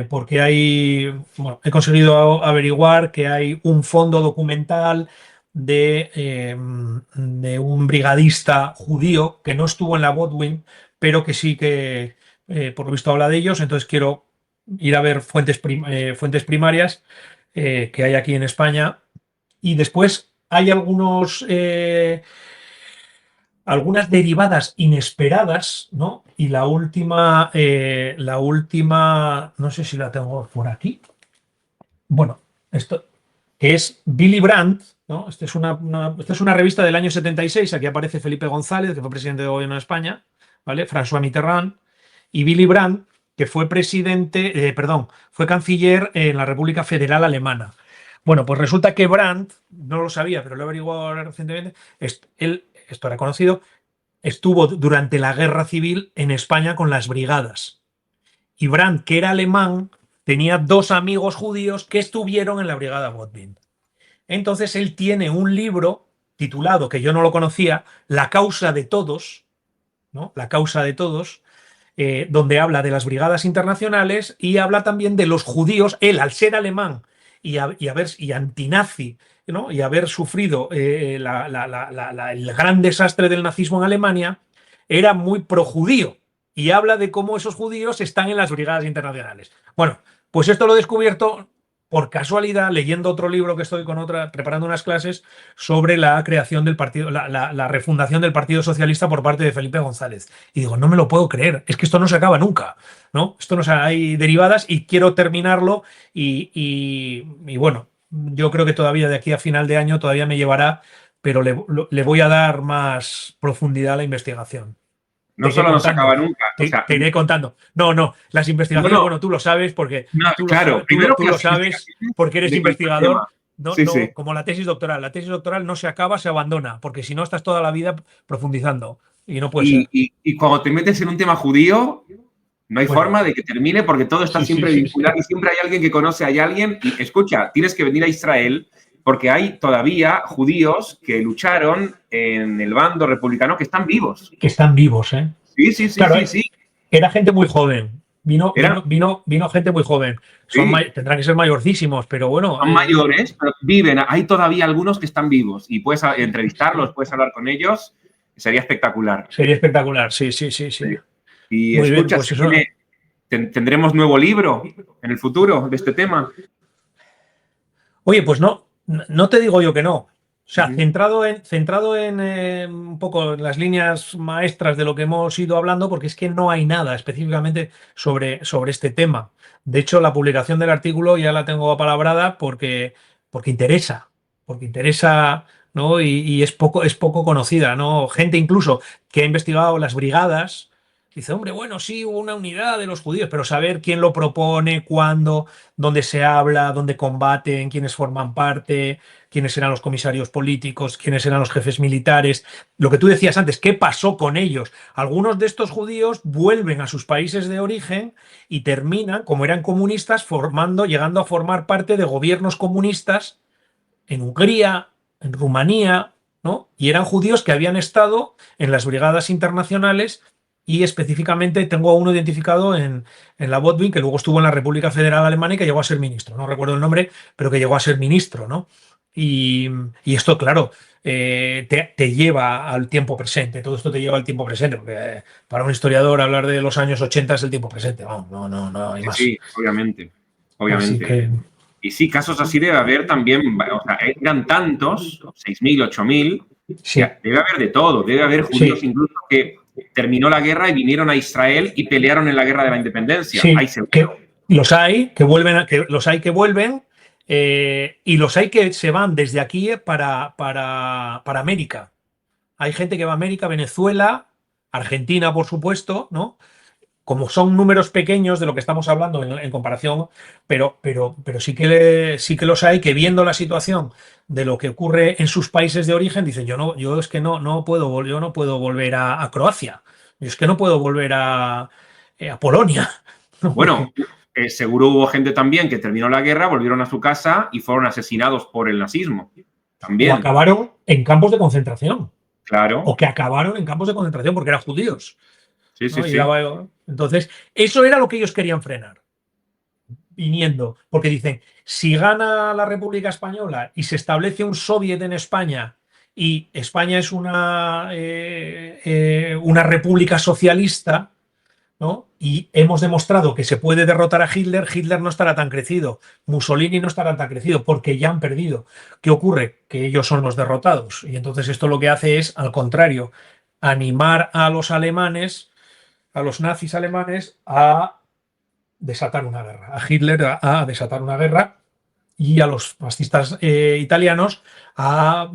porque bueno, he conseguido averiguar que hay un fondo documental de un brigadista judío que no estuvo en la Botwin, pero que sí que por lo visto habla de ellos, entonces quiero ir a ver fuentes primarias que hay aquí en España. Y después hay algunas derivadas inesperadas, ¿no? Y la última, no sé si la tengo por aquí. Bueno, esto que es Billy Brandt, ¿no? Esta es una revista del año 76, aquí aparece Felipe González, que fue presidente de gobierno de España, ¿vale? François Mitterrand, y Willy Brandt, que fue canciller en la República Federal Alemana. Bueno, pues resulta que Brandt, no lo sabía, pero lo he averiguado recientemente, esto era conocido, estuvo durante la Guerra Civil en España con las brigadas. Y Brandt, que era alemán, tenía dos amigos judíos que estuvieron en la Brigada Botwin. Entonces él tiene un libro titulado, que yo no lo conocía, La causa de todos, ¿no? La causa de todos, donde habla de las brigadas internacionales y habla también de los judíos. Él, al ser alemán y antinazi, ¿no? Y haber sufrido el gran desastre del nazismo en Alemania, era muy projudío y habla de cómo esos judíos están en las brigadas internacionales. Bueno, pues esto lo he descubierto por casualidad leyendo otro libro que estoy preparando unas clases sobre la creación del partido, la refundación del Partido Socialista por parte de Felipe González. Y digo, no me lo puedo creer, es que esto no se acaba nunca, ¿no? Esto no se, hay derivadas y quiero terminarlo y bueno, yo creo que todavía de aquí a final de año todavía me llevará, pero le voy a dar más profundidad a la investigación. Te No iré solo no se acaba contando. nunca, o sea, Te iré contando. No, las no, investigaciones, no, bueno, tú lo sabes porque no, tú lo claro, sabes, tú lo, primero tú que lo las sabes investigaciones porque eres de cualquier investigador. tema. No, Sí, no, sí. como la tesis doctoral. La tesis doctoral no se acaba, se abandona, porque si no estás toda la vida profundizando y no puede ser. Y cuando te metes en un tema judío, no hay Bueno, forma de que termine porque todo está sí, sí, siempre sí, sí. vinculado y siempre hay alguien que conoce a alguien. Y escucha, tienes que venir a Israel porque hay todavía judíos que lucharon en el bando republicano que están vivos. Que están vivos, ¿eh? Sí, sí, sí, Claro, sí, sí. era gente muy joven. Vino, Eran, vino, vino, vino gente muy joven. sí, Tendrán que ser mayorcísimos, pero bueno, son mayores, pero viven. Hay todavía algunos que están vivos y puedes entrevistarlos, puedes hablar con ellos. Sería espectacular. Sería espectacular, sí, sí, sí, sí. Sí. Y Muy bien, escucha, pues eso. ¿tendremos nuevo libro en el futuro de este tema? Oye, pues no te digo yo que no. O sea, Ujú. centrado en un poco en las líneas maestras de lo que hemos ido hablando, porque es que no hay nada específicamente sobre este tema. De hecho, la publicación del artículo ya la tengo apalabrada porque porque interesa, ¿no? Y es poco conocida, ¿no? Gente incluso que ha investigado las brigadas. Dice, hombre, bueno, sí, hubo una unidad de los judíos, pero saber quién lo propone, cuándo, dónde se habla, dónde combaten, quiénes forman parte, quiénes eran los comisarios políticos, quiénes eran los jefes militares. Lo que tú decías antes, ¿qué pasó con ellos? Algunos de estos judíos vuelven a sus países de origen y terminan, como eran comunistas, llegando a formar parte de gobiernos comunistas en Hungría, en Rumanía, ¿no? Y eran judíos que habían estado en las brigadas internacionales y específicamente tengo a uno identificado en la Botwin, que luego estuvo en la República Federal Alemana y que llegó a ser ministro. No recuerdo el nombre, pero que llegó a ser ministro, ¿no? Y esto, claro, te lleva al tiempo presente. Todo esto te lleva al tiempo presente, porque para un historiador hablar de los años 80 es el tiempo presente. Vamos, no hay Sí, más. sí, obviamente, Así obviamente. que Y sí, casos así debe haber también, o sea, eran tantos, 6.000, 8.000, que sí, debe haber de todo. Debe haber judíos sí. incluso que terminó la guerra y vinieron a Israel y pelearon en la guerra de la independencia. Hay Sí, seguro. que los hay que vuelven, los hay que vuelven y los hay que se van desde aquí para América. Hay gente que va a América, Venezuela, Argentina, por supuesto, ¿no? Como son números pequeños de lo que estamos hablando en comparación, pero sí que los hay que viendo la situación de lo que ocurre en sus países de origen, dicen, yo es que yo no puedo volver a Croacia, yo es que no puedo volver a Polonia, ¿no? Bueno, seguro hubo gente también que terminó la guerra, volvieron a su casa y fueron asesinados por el nazismo. O También, acabaron en campos de concentración, o claro. que acabaron en campos de concentración porque eran judíos, Sí, sí, ¿no? sí. Entonces, eso era lo que ellos querían frenar, viniendo, porque dicen, si gana la República Española y se establece un soviet en España y España es una república socialista, ¿no? Y hemos demostrado que se puede derrotar a Hitler, Hitler no estará tan crecido, Mussolini no estará tan crecido, porque ya han perdido. ¿Qué ocurre? Que ellos son los derrotados. Y entonces esto lo que hace es, al contrario, animar a los alemanes, a los nazis alemanes, a desatar una guerra, a Hitler a desatar una guerra y a los fascistas italianos a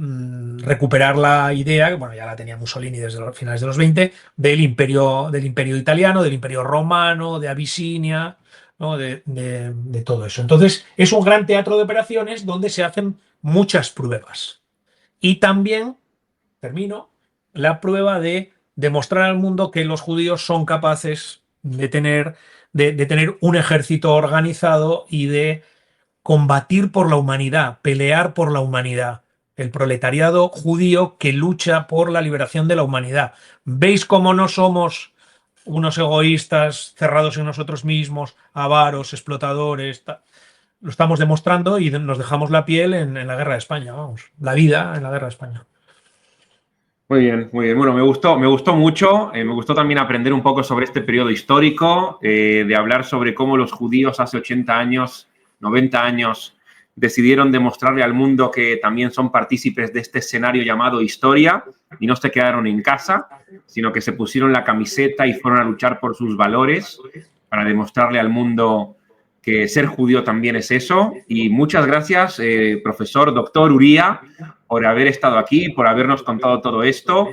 recuperar la idea, que bueno, ya la tenía Mussolini desde los finales de los 20, del imperio italiano, del imperio romano, de Abisinia, ¿no? De todo eso. Entonces, es un gran teatro de operaciones donde se hacen muchas pruebas. Y también, termino, la prueba de demostrar al mundo que los judíos son capaces de tener un ejército organizado y de combatir por la humanidad, pelear por la humanidad. El proletariado judío que lucha por la liberación de la humanidad. ¿Veis cómo no somos unos egoístas cerrados en nosotros mismos, avaros, explotadores? Lo estamos demostrando y nos dejamos la piel en la guerra de España, vamos, la vida en la guerra de España. Muy bien, muy bien. Bueno, me gustó mucho. Me gustó también aprender un poco sobre este periodo histórico, de hablar sobre cómo los judíos hace 80 años, 90 años, decidieron demostrarle al mundo que también son partícipes de este escenario llamado historia y no se quedaron en casa, sino que se pusieron la camiseta y fueron a luchar por sus valores para demostrarle al mundo que ser judío también es eso. Y muchas gracias, profesor, doctor Uría, por haber estado aquí, por habernos contado todo esto.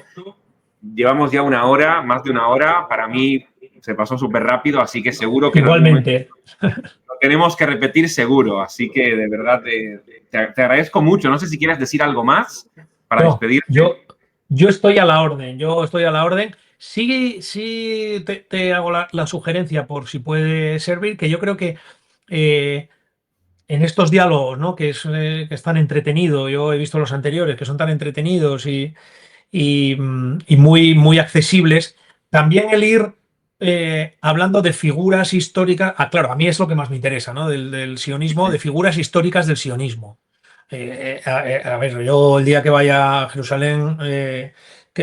Llevamos ya una hora, más de una hora. Para mí se pasó súper rápido, así que seguro que en algún momento Igualmente. lo tenemos que repetir seguro. Así que de verdad te agradezco mucho. No sé si quieres decir algo más para No, despedirte. yo estoy a la orden, yo estoy a la orden. Sí, sí te hago la sugerencia por si puede servir, que yo creo que eh, en estos diálogos, ¿no? Que están entretenidos, yo he visto los anteriores, que son tan entretenidos y muy, muy accesibles, también el ir hablando de figuras históricas, claro, a mí es lo que más me interesa, ¿no? Del sionismo, de figuras históricas del sionismo. A ver, yo el día que vaya a Jerusalén,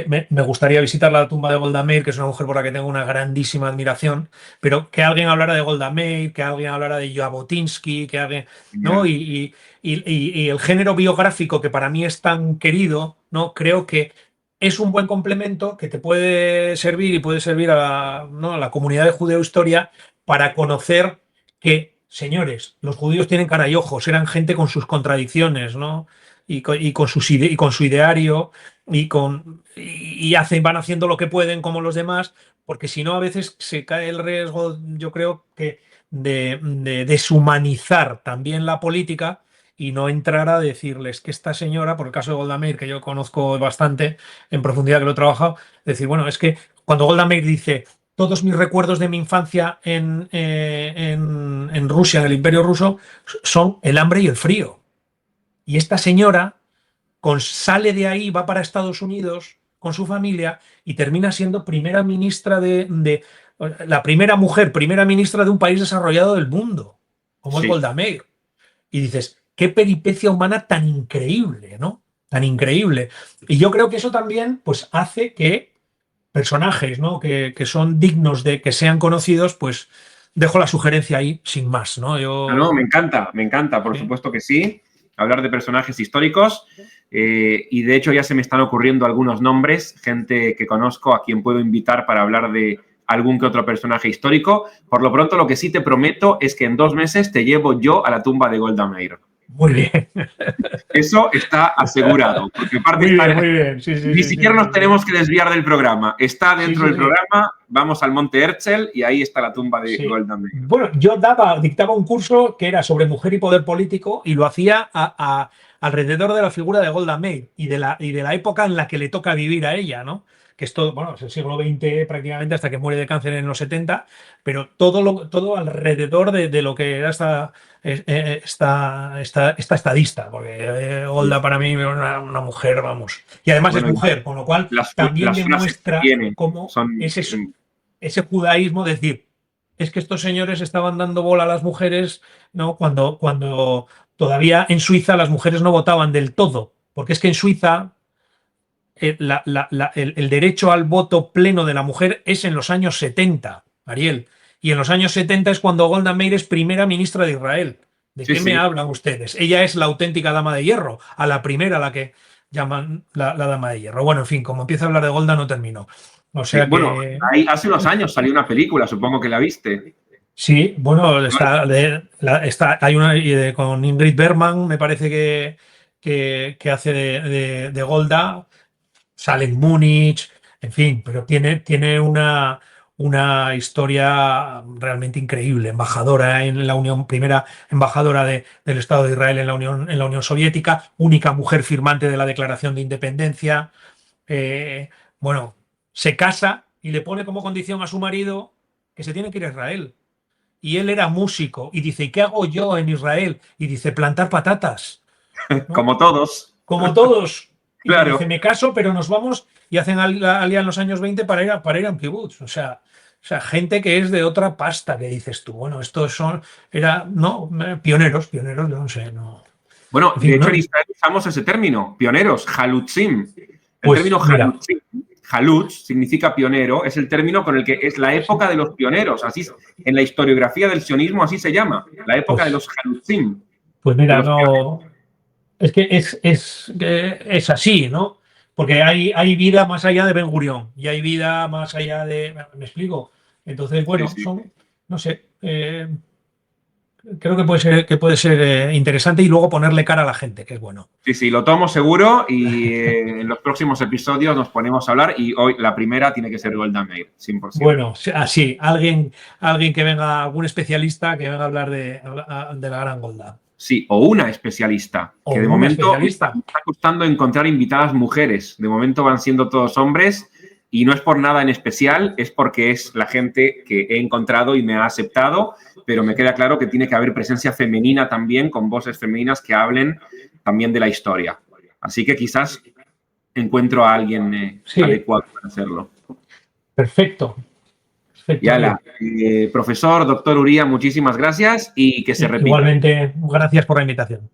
que me gustaría visitar la tumba de Golda Meir, que es una mujer por la que tengo una grandísima admiración, pero que alguien hablara de Golda Meir, que alguien hablara de Jabotinsky, que alguien, ¿no? Genial. Y el género biográfico que para mí es tan querido, ¿no? Creo que es un buen complemento que te puede servir y puede servir ¿no? a la comunidad de judeo-historia para conocer que, señores, los judíos tienen cara y ojos, eran gente con sus contradicciones, ¿no? Y con su ideario van haciendo lo que pueden como los demás, porque si no a veces se cae el riesgo, yo creo que de deshumanizar también la política y no entrar a decirles que esta señora, por el caso de Golda Meir, que yo conozco bastante en profundidad, que lo he trabajado, decir, bueno, es que cuando Golda Meir dice todos mis recuerdos de mi infancia en Rusia, en el Imperio Ruso, son el hambre y el frío. Y esta señora sale de ahí, va para Estados Unidos con su familia y termina siendo primera ministra la primera mujer, primera ministra de un país desarrollado del mundo, como es Sí. Golda Meir. Y dices, qué peripecia humana tan increíble, ¿no? Tan increíble. Y yo creo que eso también, pues, hace que personajes, ¿no? Que son dignos de que sean conocidos, pues dejo la sugerencia ahí sin más, ¿no? No, no, Yo. me encanta, por Sí. supuesto que sí, hablar de personajes históricos y de hecho ya se me están ocurriendo algunos nombres, gente que conozco a quien puedo invitar para hablar de algún que otro personaje histórico. Por lo pronto, lo que sí te prometo es que en 2 meses te llevo yo a la tumba de Golda Meir. Muy bien. Eso está asegurado, porque aparte Muy bien, está, muy bien. Sí, sí, ni sí, sí, siquiera nos sí, sí. tenemos que desviar del programa. Está Sí, dentro sí, del sí. programa, vamos al Monte Herzl y ahí está la tumba de Sí. Golda Meir. Bueno, yo dictaba un curso que era sobre mujer y poder político y lo hacía alrededor de la figura de Golda Meir y de la época en la que le toca vivir a ella, ¿no? Que es todo, bueno, es el siglo XX prácticamente hasta que muere de cáncer en los 70, pero todo alrededor de lo que era esta estadista, porque Golda para mí era una mujer, vamos. Y además es Bueno, mujer, con lo cual también las frases que demuestra tiene cómo son ese judaísmo, decir, es que estos señores estaban dando bola a las mujeres, ¿no? Cuando todavía en Suiza las mujeres no votaban del todo, porque es que en Suiza el derecho al voto pleno de la mujer es en los años 70, Ariel, y en los años 70 es cuando Golda Meir es primera ministra de Israel. ¿De Sí, qué me sí. hablan ustedes? Ella es la auténtica dama de hierro, a la primera a la que llaman la dama de hierro. Bueno, en fin, como empiezo a hablar de Golda no termino. O Sí, sea bueno, que hace unos años salió una película, supongo que la viste. sí, bueno, ¿No? hay una con Ingrid Bergman, me parece que hace de Golda, sale en Múnich, en fin, pero tiene una historia realmente increíble. Embajadora en la Unión, primera embajadora del Estado de Israel en la Unión Soviética, única mujer firmante de la Declaración de Independencia. Eh, bueno, se casa y le pone como condición a su marido que se tiene que ir a Israel. Y él era músico y dice, ¿y qué hago yo en Israel? Y dice, plantar patatas, ¿no? Como todos, Como todos. Y dice, claro. me caso, pero nos vamos y hacen alía en los años 20 para ir a un kibutz. O sea, gente que es de otra pasta, que dices tú, bueno, no, pioneros, yo no sé, no. Bueno, En de fin, hecho en no, Israel usamos ese término, pioneros, halutzim. El pues término mira, halutzim, halutz significa pionero, es el término con el que es la época de los pioneros. Así en la historiografía del sionismo así se llama, la época de pues, los halutzim, pues de mira, los pioneros. no. Es que es así, ¿no? Porque hay vida más allá de Ben Gurión y hay vida más allá de. ¿Me explico? Entonces, Sí, bueno, sí. no sé, creo que puede ser interesante y luego ponerle cara a la gente, que es bueno. Sí, sí, lo tomo seguro y en los próximos episodios nos ponemos a hablar y hoy la primera tiene que ser Golda Meir, 100%. Bueno, así, alguien que venga, algún especialista que venga a hablar de la Gran Golda. Sí, o una especialista, O que de una momento especialista. me está costando encontrar invitadas mujeres. De momento van siendo todos hombres y no es por nada en especial, es porque es la gente que he encontrado y me ha aceptado, pero me queda claro que tiene que haber presencia femenina también, con voces femeninas que hablen también de la historia. Así que quizás encuentro a alguien Sí, adecuado para hacerlo. perfecto. Y Perfecto, ala, Ariel. profesor, doctor Uría, muchísimas gracias y que se repita. Igualmente, gracias por la invitación.